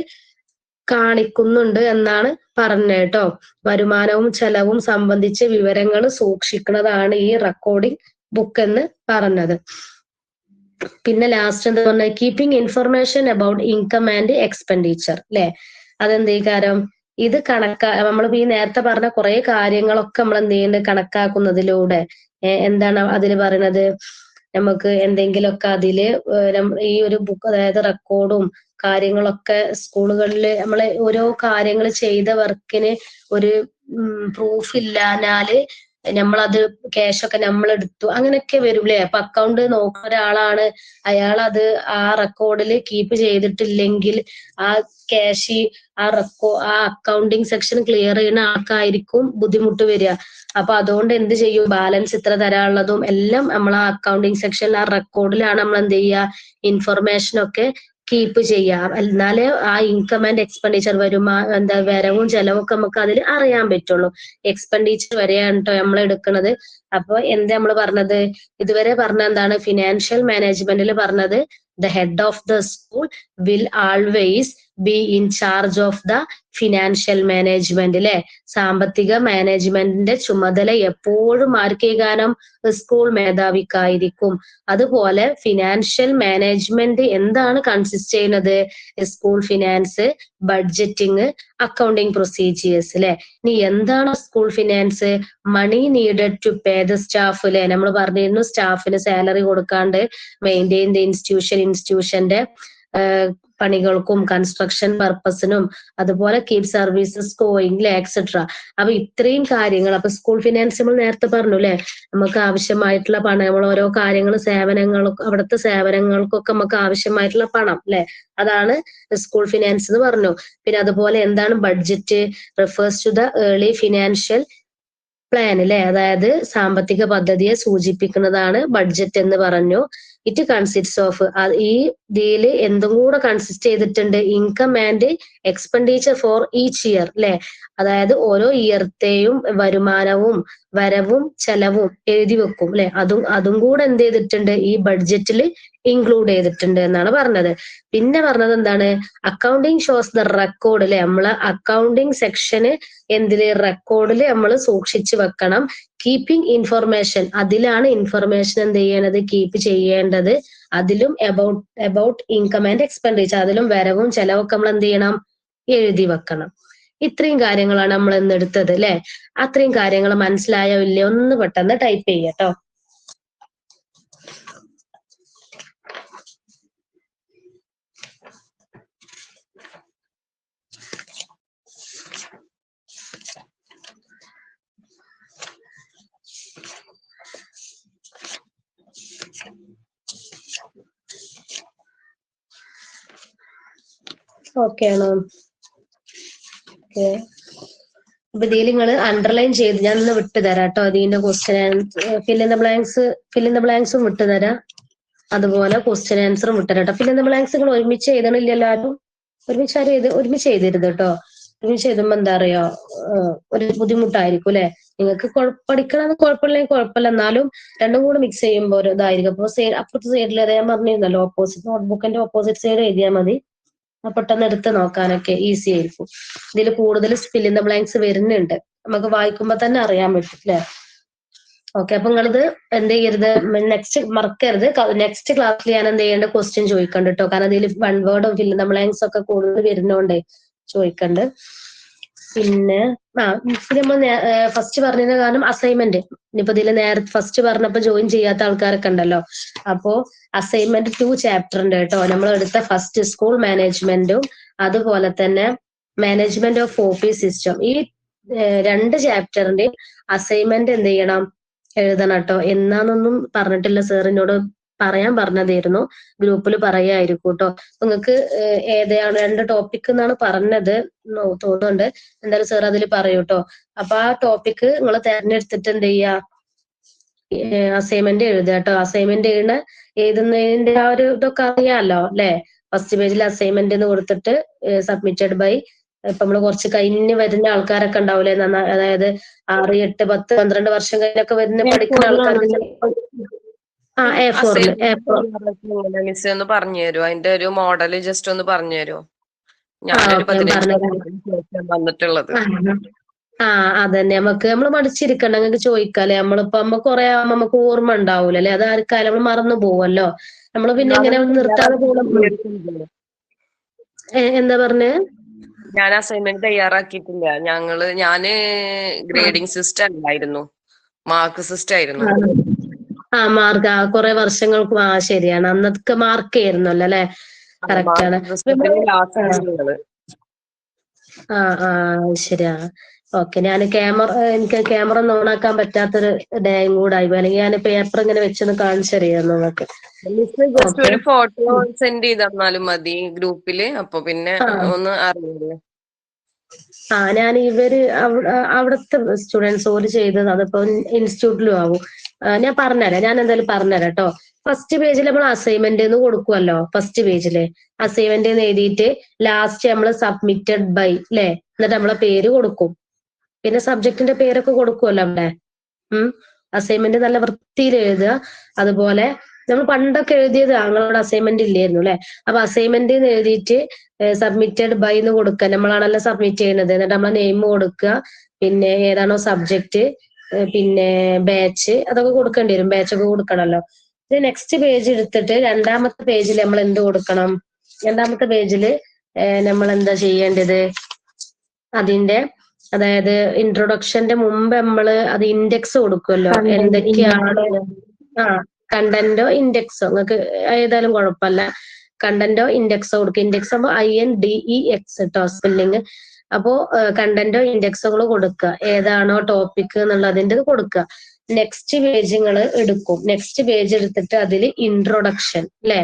കാണിക്കുന്നുണ്ട് എന്നാണ് പറഞ്ഞത് കേട്ടോ. വരുമാനവും ചെലവും സംബന്ധിച്ച വിവരങ്ങൾ സൂക്ഷിക്കുന്നതാണ് ഈ റെക്കോർഡിംഗ് ബുക്ക് എന്ന് പറഞ്ഞത്. പിന്നെ ലാസ്റ്റ് എന്താ പറഞ്ഞത്? Keeping information about income and expenditure അല്ലെ. അതെന്ത് കാര്യം ഇത് നമ്മൾ ഈ നേരത്തെ പറഞ്ഞ കുറെ കാര്യങ്ങളൊക്കെ നമ്മൾ എന്ത് ചെയ്യുന്നുണ്ട് കണക്കാക്കുന്നതിലൂടെ എന്താണ് അതിൽ പറയുന്നത്? നമുക്ക് എന്തെങ്കിലുമൊക്കെ അതില് ഈ ഒരു ബുക്ക്, അതായത് റെക്കോർഡും കാര്യങ്ങളൊക്കെ സ്കൂളുകളിൽ നമ്മളെ ഓരോ കാര്യങ്ങൾ ചെയ്ത വർക്കിന് ഒരു പ്രൂഫ് ഇല്ലാഞ്ഞാല് നമ്മളത് ക്യാഷൊക്കെ നമ്മൾ എടുത്തു അങ്ങനെയൊക്കെ വരൂലേ. അപ്പൊ അക്കൗണ്ട് നോക്കുന്ന ഒരാളാണ്, അയാൾ അത് ആ റെക്കോർഡിൽ കീപ്പ് ചെയ്തിട്ടില്ലെങ്കിൽ ആ ക്യാഷ് ആ അക്കൗണ്ടിങ് സെക്ഷൻ ക്ലിയർ ചെയ്യുന്ന ആൾക്കായിരിക്കും ബുദ്ധിമുട്ട് വരിക. അപ്പൊ അതുകൊണ്ട് എന്ത് ചെയ്യും, ബാലൻസ് ഇത്ര തരാനുള്ളതും എല്ലാം നമ്മൾ ആ അക്കൗണ്ടിങ് സെക്ഷനിൽ ആ റെക്കോർഡിലാണ് നമ്മൾ എന്ത് ചെയ്യുക, ഇൻഫർമേഷൻ ഒക്കെ കീപ്പ് ചെയ്യാം. എന്നാലേ ആ ഇൻകം ആൻഡ് എക്സ്പെൻഡിച്ചർ വരവും ചെലവും ഒക്കെ നമുക്ക് അതിൽ അറിയാൻ പറ്റുള്ളൂ. എക്സ്പെൻഡിച്ചർ വരെയാണ് കേട്ടോ നമ്മൾ എടുക്കുന്നത്. അപ്പൊ എന്താ നമ്മൾ പറഞ്ഞത്, ഇതുവരെ പറഞ്ഞ എന്താണ്, ഫിനാൻഷ്യൽ മാനേജ്മെന്റിൽ പറഞ്ഞത് the head of the school will always be in charge of the financial management അല്ലെ. സാമ്പത്തിക മാനേജ്മെന്റിന്റെ ചുമതല എപ്പോഴും ആർക്കേകാനം, സ്കൂൾ മേധാവിക്കായിരിക്കും. അതുപോലെ ഫിനാൻഷ്യൽ മാനേജ്മെന്റ് എന്താണ് കൺസിസ്റ്റ് ചെയ്യുന്നത്, school finance, budgeting, accounting procedures അല്ലെ. ഇനി എന്താണ് school finance, money needed to pay the staff അല്ലെ. നമ്മൾ പറഞ്ഞിരുന്നു സ്റ്റാഫിന് സാലറി കൊടുക്കാണ്ട് മെയിൻറ്റെയിൻ ദ ഇൻസ്റ്റിറ്റ്യൂഷന്റെ പണികൾക്കും കൺസ്ട്രക്ഷൻ പർപ്പസിനും, അതുപോലെ കീപ് സർവീസസ് ഗോയിങ് എക്സെട്ര. അപ്പൊ ഇത്രയും കാര്യങ്ങൾ, അപ്പൊ സ്കൂൾ ഫിനാൻസ് നമ്മൾ നേരത്തെ പറഞ്ഞു അല്ലെ, നമുക്ക് ആവശ്യമായിട്ടുള്ള പണം, നമ്മൾ ഓരോ കാര്യങ്ങൾ സേവനങ്ങൾക്കും അവിടുത്തെ സേവനങ്ങൾക്കൊക്കെ നമുക്ക് ആവശ്യമായിട്ടുള്ള പണം അല്ലെ, അതാണ് സ്കൂൾ ഫിനാൻസ് എന്ന് പറഞ്ഞു. പിന്നെ അതുപോലെ എന്താണ് budget, refers to the early financial plan അല്ലെ, അതായത് സാമ്പത്തിക പദ്ധതിയെ സൂചിപ്പിക്കുന്നതാണ് ബഡ്ജറ്റ് എന്ന് പറഞ്ഞു. ഇറ്റ് കൺസിസ്റ്റ് ഓഫ്, ഈ ഇതിൽ എന്തും കൂടെ കൺസിസ്റ്റ് ചെയ്തിട്ടുണ്ട്, income and expenditure for each year അല്ലെ. അതായത് ഓരോ ഇയർത്തെയും വരുമാനവും വരവും ചെലവും എഴുതി വെക്കും അല്ലെ. അതും കൂടെ എന്ത് ചെയ്തിട്ടുണ്ട്, ഈ ബഡ്ജറ്റിൽ ഇൻക്ലൂഡ് ചെയ്തിട്ടുണ്ട് എന്നാണ് പറഞ്ഞത്. പിന്നെ പറഞ്ഞത് എന്താണ്, അക്കൗണ്ടിങ് ഷോസ് ദ റെക്കോർഡ് അല്ലെ. നമ്മള് അക്കൗണ്ടിങ് സെക്ഷന് എന്തില്, റെക്കോർഡില് നമ്മൾ സൂക്ഷിച്ചു വെക്കണം. കീപ്പിംഗ് ഇൻഫർമേഷൻ, അതിലാണ് ഇൻഫർമേഷൻ എന്ത് ചെയ്യേണ്ടത്, കീപ്പ് ചെയ്യേണ്ടത്. അതിലും അബൌട്ട് ഇൻകം ആൻഡ് എക്സ്പെൻഡിച്ചർ, അതിലും വരവും ചെലവൊക്കെ നമ്മൾ എന്ത് ചെയ്യണം, എഴുതി വെക്കണം. ഇത്രയും കാര്യങ്ങളാണ് നമ്മൾ ഇന്ന് എടുത്തത് അല്ലെ. അത്രയും കാര്യങ്ങൾ മനസ്സിലായോ ഇല്ലേ, ഒന്ന് പെട്ടെന്ന് ടൈപ്പ് ചെയ്യട്ടോ. ഓക്കെ ആണോ? ഓക്കെ. അപ്പൊ ഇതിൽ നിങ്ങൾ അണ്ടർലൈൻ ചെയ്ത് ഞാൻ ഒന്ന് വിട്ടുതരാം കേട്ടോ. ഇതിന്റെ ക്വസ്റ്റ്യൻ ഫിൽ ഇൻ ദ ബ്ലാങ്ക്സും വിട്ടുതരാം, അതുപോലെ ക്വസ്റ്റ്യൻ ആൻസറും വിട്ടുതരാം കേട്ടോ. ഫിൽ ഇൻ ദ ബ്ലാങ്ക്സ് നിങ്ങൾ ഒരുമിച്ച് എഴുതണില്ലല്ലോ ആരും, ഒരുമിച്ച് എഴുതരുത് കേട്ടോ. ഒരുമിച്ച് എഴുതുമ്പോ എന്താ അറിയോ, ഒരു ബുദ്ധിമുട്ടായിരിക്കും അല്ലെ. നിങ്ങൾക്ക് പഠിക്കണമെന്ന് കുഴപ്പമില്ലെങ്കിൽ കുഴപ്പമില്ല, എന്നാലും രണ്ടും കൂടെ മിക്സ് ചെയ്യുമ്പോൾ ഒരു ഇതായിരിക്കും. അപ്പൊ അപ്പുറത്തെ സൈഡിൽ ഞാൻ പറഞ്ഞിരുന്നല്ലോ, ഓപ്പോസിറ്റ് നോട്ട്ബുക്കിന്റെ ഓപ്പോസിറ്റ് സൈഡ് എഴുതിയാൽ മതി, പെട്ടെന്ന് എടുത്ത് നോക്കാനൊക്കെ ഈസി ആയിരിക്കും. ഇതിൽ കൂടുതൽ ഫിൽ ഇൻ ദ ബ്ലാങ്ക്സ് വരുന്നുണ്ട്, നമുക്ക് വായിക്കുമ്പോ തന്നെ അറിയാൻ പറ്റും അല്ലെ. ഓക്കെ, അപ്പൊ നിങ്ങളിത് എന്ത് ചെയ്യരുത്, നെക്സ്റ്റ് മറക്കരുത്. നെക്സ്റ്റ് ക്ലാസ്സിൽ ഞാൻ എന്ത് ചെയ്യേണ്ട ക്വസ്റ്റ്യൻ ചോദിക്കണ്ട് കേട്ടോ, കാരണം ഇതിൽ വൺ വേർഡും ഫിൽ ഇൻ ദ ബ്ലാങ്ക്സ് ഒക്കെ കൂടുതൽ വരുന്നോണ്ടേ ചോദിക്കണ്ട്. പിന്നെ നമ്മൾ ഫസ്റ്റ് പറഞ്ഞതിന് കാരണം അസൈൻമെന്റ്, ഇനിയിപ്പോ ഇതിൽ നേരത്തെ ഫസ്റ്റ് പറഞ്ഞപ്പോ ജോയിൻ ചെയ്യാത്ത ആൾക്കാരൊക്കെ ഉണ്ടല്ലോ, അപ്പോ അസൈൻമെന്റ് 2 ചാപ്റ്റർ ഉണ്ട് കേട്ടോ. നമ്മൾ എടുത്ത ഫസ്റ്റ് സ്കൂൾ മാനേജ്മെന്റും അതുപോലെ തന്നെ മാനേജ്മെന്റ് ഓഫ് ഓഫീസ് സിസ്റ്റം, ഈ 2 ചാപ്റ്ററിന്റെ അസൈൻമെന്റ് എന്ത് ചെയ്യണം, എഴുതണം കേട്ടോ. എന്നാന്നൊന്നും പറഞ്ഞിട്ടില്ല, സാറിനോട് പറയാൻ പറഞ്ഞതായിരുന്നു, ഗ്രൂപ്പിൽ പറയായിരിക്കും കേട്ടോ. നിങ്ങൾക്ക് ഏതാണ് 2 ടോപ്പിക് എന്നാണ് പറഞ്ഞത് തോന്നുന്നുണ്ട്, എന്തായാലും സാർ അതിൽ പറയൂ കേട്ടോ. അപ്പൊ ആ ടോപ്പിക് നിങ്ങൾ തെരഞ്ഞെടുത്തിട്ട് എന്ത് ചെയ്യാ, അസൈൻമെന്റ് എഴുതുക കേട്ടോ. അസൈൻമെന്റ് എഴുതുന്നതിന്റെ ആ ഒരു ഇതൊക്കെ അറിയാമല്ലോ അല്ലെ. ഫസ്റ്റ് പേജിൽ അസൈൻമെന്റ് എന്ന് കൊടുത്തിട്ട് സബ്മിറ്റഡ് ബൈ, ഇപ്പൊ നമ്മള് കുറച്ച് കഴിഞ്ഞ് വരുന്ന ആൾക്കാരൊക്കെ ഉണ്ടാവൂലേ, അതായത് 6, 8, 10, 12 വർഷം കഴിഞ്ഞൊക്കെ വരുന്ന പഠിക്കുന്ന ആൾക്കാർക്ക് മിസ് ഒന്ന് പറഞ്ഞു തരുമോ, അതിന്റെ ഒരു മോഡല് ജസ്റ്റ് ഒന്ന് പറഞ്ഞു തരുമോ? ഞാനൊരു 15 വന്നിട്ടുള്ളത്. അതന്നെ, നമ്മൾ മടിച്ചിരിക്കണ്ട, നിങ്ങൾക്ക് ചോദിക്കാല്ലേ. നമ്മളിപ്പോ കുറെ ആവുമ്പോ നമുക്ക് ഓർമ്മ ഉണ്ടാവൂല അല്ലെ, അത് ആർക്കായാലും നമ്മൾ മറന്നു പോവല്ലോ. നമ്മള് പിന്നെ ഇങ്ങനെ നിർത്താതെ പോകണം. എന്താ പറഞ്ഞേ? ഞാൻ അസൈൻമെന്റ് തയ്യാറാക്കിയിട്ടില്ല. ഞാന് ഗ്രേഡിംഗ് സിസ്റ്റം അല്ലായിരുന്നു, മാർക്ക് സിസ്റ്റം ആയിരുന്നു. മാർക്ക് കുറെ വർഷങ്ങൾക്ക് ശരിയാണ്, അന്നൊക്കെ മാർക്ക് ആയിരുന്നല്ലോ അല്ലെ? കറക്റ്റ് ആണ്. ശരിയാ. ഓക്കെ, ഞാൻ എനിക്ക് ക്യാമറ ഒന്ന് ഓണാക്കാൻ പറ്റാത്തൊരു ഡേയും കൂടായി, അല്ലെങ്കിൽ ഞാൻ പേപ്പർ ഇങ്ങനെ വെച്ചൊന്ന് കാണിച്ചറിയാം നിങ്ങൾക്ക്. ജസ്റ്റ് ഒരു ഫോട്ടോ സെൻഡ് ചെയ്ത് തന്നാലും മതി ഗ്രൂപ്പില്, അപ്പൊ പിന്നെ ഒന്ന് അറിയില്ലേ. ഞാൻ അവിടുത്തെ സ്റ്റുഡൻസ് ഓര് ചെയ്തത് അതിപ്പോ ഇൻസ്റ്റിറ്റ്യൂട്ടിലും ആവും. ഞാൻ പറഞ്ഞുതരാം, ഞാൻ എന്തായാലും പറഞ്ഞുതരാം കേട്ടോ. ഫസ്റ്റ് പേജിൽ നമ്മൾ അസൈൻമെന്റ് എന്ന് കൊടുക്കുമല്ലോ, ഫസ്റ്റ് പേജില് അസൈൻമെന്റ് എന്ന് എഴുതിയിട്ട് ലാസ്റ്റ് നമ്മൾ സബ്മിറ്റഡ് ബൈ അല്ലെ, എന്നിട്ട് നമ്മളെ പേര് കൊടുക്കും, പിന്നെ സബ്ജക്റ്റിന്റെ പേരൊക്കെ കൊടുക്കുമല്ലോ അവിടെ. അസൈൻമെന്റ് നല്ല വൃത്തിയിൽ എഴുതുക. അതുപോലെ നമ്മൾ പണ്ടൊക്കെ എഴുതിയത് ഞങ്ങളോട് അസൈൻമെന്റ് ഇല്ലായിരുന്നു അല്ലെ, അപ്പൊ അസൈൻമെന്റ് എന്ന് എഴുതിയിട്ട് സബ്മിറ്റഡ് ബൈ എന്ന് കൊടുക്കുക, നമ്മളാണല്ലോ സബ്മിറ്റ് ചെയ്യുന്നത്. എന്നിട്ട് നമ്മളെ നെയിം കൊടുക്കുക, പിന്നെ ഏതാണോ സബ്ജക്റ്റ്, പിന്നെ ബാച്ച് അതൊക്കെ കൊടുക്കേണ്ടി വരും, ബാച്ചൊക്കെ കൊടുക്കണമല്ലോ. ഇത് നെക്സ്റ്റ് പേജ് എടുത്തിട്ട് രണ്ടാമത്തെ പേജിൽ നമ്മൾ എന്ത് കൊടുക്കണം? രണ്ടാമത്തെ പേജില് നമ്മൾ എന്താ ചെയ്യേണ്ടത്? അതിന്റെ അതായത് ഇൻട്രൊഡക്ഷന്റെ മുമ്പ് നമ്മള് അത് ഇൻഡെക്സ് കൊടുക്കുമല്ലോ, എന്തൊക്കെയാണ് കണ്ടന്റോ ഇൻഡെക്സോ, നിങ്ങൾക്ക് ഏതായാലും കുഴപ്പമില്ല. കണ്ടന്റോ ഇൻഡെക്സോ കൊടുക്കുക. ഇൻഡെക്സ് ആകുമ്പോൾ INDEX കേട്ടോ സ്പെല്ലിങ്. അപ്പോ കണ്ടന്റോ ഇൻഡെക്സുകൾ കൊടുക്കുക, ഏതാണോ ടോപ്പിക് എന്നുള്ളതിന്റെ കൊടുക്കുക. നെക്സ്റ്റ് പേജ് നിങ്ങൾ എടുക്കും. നെക്സ്റ്റ് പേജ് എടുത്തിട്ട് അതിൽ ഇൻട്രൊഡക്ഷൻ അല്ലെ,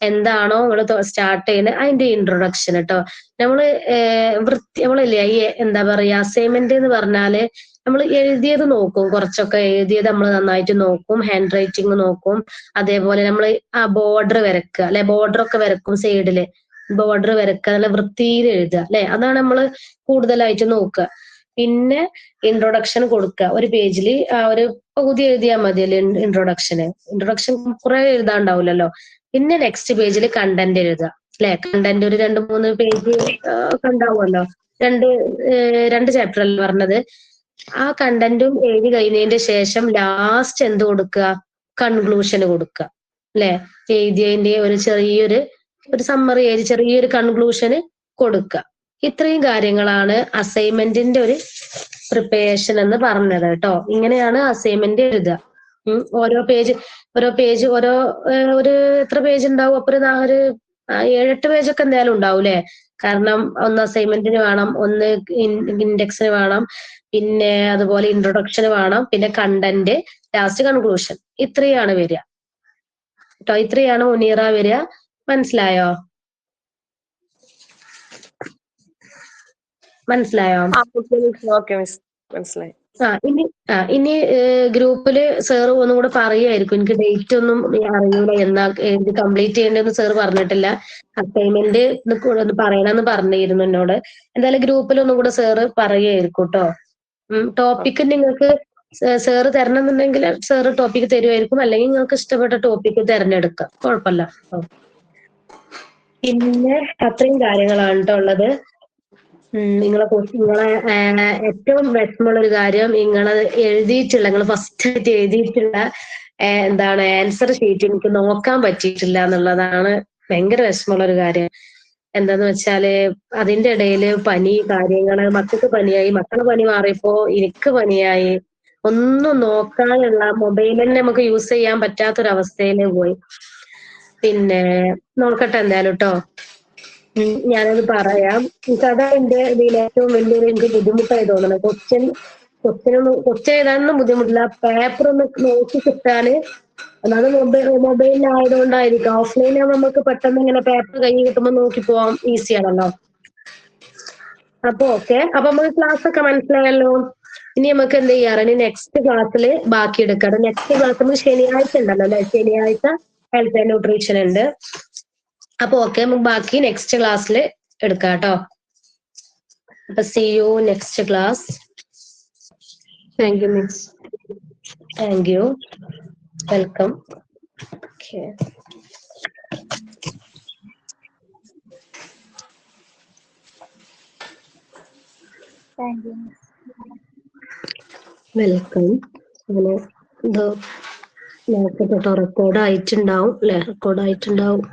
എന്താണോ നിങ്ങൾ സ്റ്റാർട്ട് ചെയ്യുന്നത് അതിന്റെ ഇൻട്രൊഡക്ഷൻ കേട്ടോ. നമ്മളില്ലേ ഈ എന്താ പറയാ അസൈൻമെന്റ് എന്ന് പറഞ്ഞാല് നമ്മൾ എഴുതിയത് നോക്കും, കുറച്ചൊക്കെ എഴുതിയത് നമ്മൾ നന്നായിട്ട് നോക്കും, ഹാൻഡ് റൈറ്റിംഗ് നോക്കും. അതേപോലെ നമ്മൾ ബോർഡർ വരക്കുക അല്ലെ, ബോർഡർ ഒക്കെ വരക്കും, സൈഡില് ബോർഡർ വരക്കുക, നല്ല വൃത്തിയിൽ എഴുതുക അല്ലെ, അതാണ് നമ്മൾ കൂടുതലായിട്ട് നോക്കുക. പിന്നെ ഇൻട്രൊഡക്ഷൻ കൊടുക്കുക, ഒരു പേജിൽ ഒരു പകുതി എഴുതിയാൽ മതിയല്ലേ ഇൻട്രൊഡക്ഷൻ കുറെ എഴുതാണ്ടാവില്ലല്ലോ. പിന്നെ നെക്സ്റ്റ് പേജിൽ കണ്ടന്റ് എഴുതുക അല്ലെ, കണ്ടന്റ് ഒരു 2-3 പേജ് ഒക്കെ ഉണ്ടാവുമല്ലോ, രണ്ട് ചാപ്റ്റർ അല്ലേ പറഞ്ഞത്. ആ കണ്ടന്റും എഴുതി കഴിഞ്ഞതിന്റെ ശേഷം ലാസ്റ്റ് എന്ത് കൊടുക്കുക? കൺക്ലൂഷന് കൊടുക്കുക അല്ലെ, എഴുതിയതിന്റെ ഒരു സമ്മറി എഴുതി ചെറിയൊരു കൺക്ലൂഷന് കൊടുക്കുക. ഇത്രയും കാര്യങ്ങളാണ് അസൈൻമെന്റിന്റെ ഒരു പ്രിപ്പറേഷൻ എന്ന് പറഞ്ഞത് കേട്ടോ. ഇങ്ങനെയാണ് അസൈൻമെന്റ് എഴുതുക. ഓരോ പേജ് ഒരു എത്ര പേജ് ഉണ്ടാവും? അപ്പൊ ഒരു 7-8 പേജൊക്കെ എന്തായാലും ഉണ്ടാവും അല്ലെ. കാരണം ഒന്ന് അസൈൻമെന്റിന് വേണം, ഒന്ന് ഇൻഡെക്സിന് വേണം, പിന്നെ അതുപോലെ ഇൻട്രൊഡക്ഷന് വേണം, പിന്നെ കണ്ടന്റ്, ലാസ്റ്റ് കൺക്ലൂഷൻ. ഇത്രയാണ് വരിക കേട്ടോ. ഇത്രയാണ് മുനീറ വരിക. മനസ്സിലായോ? ഓക്കെ മിസ്, മനസ്സിലായി. ഇനി ഗ്രൂപ്പില് സാറ് ഒന്നും കൂടെ പറയുമായിരിക്കും. എനിക്ക് ഡേറ്റ് ഒന്നും അറിയൂല, എന്നാ ഇത് കംപ്ലീറ്റ് ചെയ്യേണ്ടതെന്ന് സാറ് പറഞ്ഞിട്ടില്ല. അസൈൻമെന്റ് പറയണമെന്ന് പറഞ്ഞിരുന്നു എന്നോട്. എന്തായാലും ഗ്രൂപ്പിൽ ഒന്നും കൂടെ സാറ് പറയുമായിരിക്കും കേട്ടോ. ടോപ്പിക് നിങ്ങൾക്ക് സാറ് തരണമെന്നുണ്ടെങ്കിൽ സാറ് ടോപ്പിക് തരുമായിരിക്കും, അല്ലെങ്കിൽ നിങ്ങൾക്ക് ഇഷ്ടപ്പെട്ട ടോപ്പിക് തിരഞ്ഞെടുക്കാം, കുഴപ്പമില്ല. പിന്നെ അത്രയും കാര്യങ്ങളാണ് കേട്ടോ ഉള്ളത്. നിങ്ങളെ ഏറ്റവും വിഷമമുള്ള ഒരു കാര്യം, നിങ്ങൾ ഫസ്റ്റ് ആയിട്ട് എഴുതിയിട്ടുള്ള എന്താണ് ആൻസർ ഷീറ്റ് എനിക്ക് നോക്കാൻ പറ്റിയിട്ടില്ല എന്നുള്ളതാണ് ഭയങ്കര വിഷമമുള്ള ഒരു കാര്യം. എന്താന്ന് വെച്ചാല് അതിന്റെ ഇടയില് കാര്യങ്ങള്, മക്കൾക്ക് പനിയായി, മക്കളെ പനി മാറിയപ്പോ എനിക്ക് പനിയായി, ഒന്നും നോക്കാനുള്ള മൊബൈൽ തന്നെ നമുക്ക് യൂസ് ചെയ്യാൻ പറ്റാത്തൊരവസ്ഥയില് പോയി. പിന്നെ നോക്കട്ടെ എന്തായാലും കേട്ടോ. ഞാനത് പറയാം. എനിക്ക് അതാ എന്റെ ഇതിൽ ഏറ്റവും വലിയൊരു എനിക്ക് ബുദ്ധിമുട്ടായി തോന്നണം. ക്വസ്റ്റ്യൻ എഴുതാനൊന്നും ബുദ്ധിമുട്ടില്ല, പേപ്പർ ഒന്ന് നോക്കി കിട്ടാന്. അതാണ് മൊബൈലിലായതുകൊണ്ടായിരിക്കും. ഓഫ്ലൈനാകുമ്പോൾ നമുക്ക് പെട്ടെന്ന് ഇങ്ങനെ പേപ്പർ കൈ കിട്ടുമ്പോൾ നോക്കി പോവാൻ ഈസി ആണല്ലോ. അപ്പൊ ഓക്കെ, അപ്പൊ നമുക്ക് ക്ലാസ് ഒക്കെ മനസ്സിലായല്ലോ. ഇനി നമുക്ക് എന്ത് ചെയ്യാറ്, നെക്സ്റ്റ് ക്ലാസ്സിൽ ബാക്കി എടുക്കാം. നെക്സ്റ്റ് ക്ലാസ് നമുക്ക് ശനിയാഴ്ച ഉണ്ടല്ലോ അല്ലെ, ശനിയാഴ്ച ഹെൽത്ത് ആൻഡ് ന്യൂട്രീഷൻ ഉണ്ട്. അപ്പൊ ഓക്കെ, നമുക്ക് ബാക്കി നെക്സ്റ്റ് ക്ലാസ്സിൽ എടുക്കാം കേട്ടോ. അപ്പൊ see you next class. Thank you, miss. Thank you. Welcome. Okay. Thank you. Welcome. അങ്ങനെ ഇത് നേരത്തെ തൊട്ട് റെക്കോർഡ് ആയിട്ടുണ്ടാവും അല്ലെ, റെക്കോർഡ് ആയിട്ടുണ്ടാവും.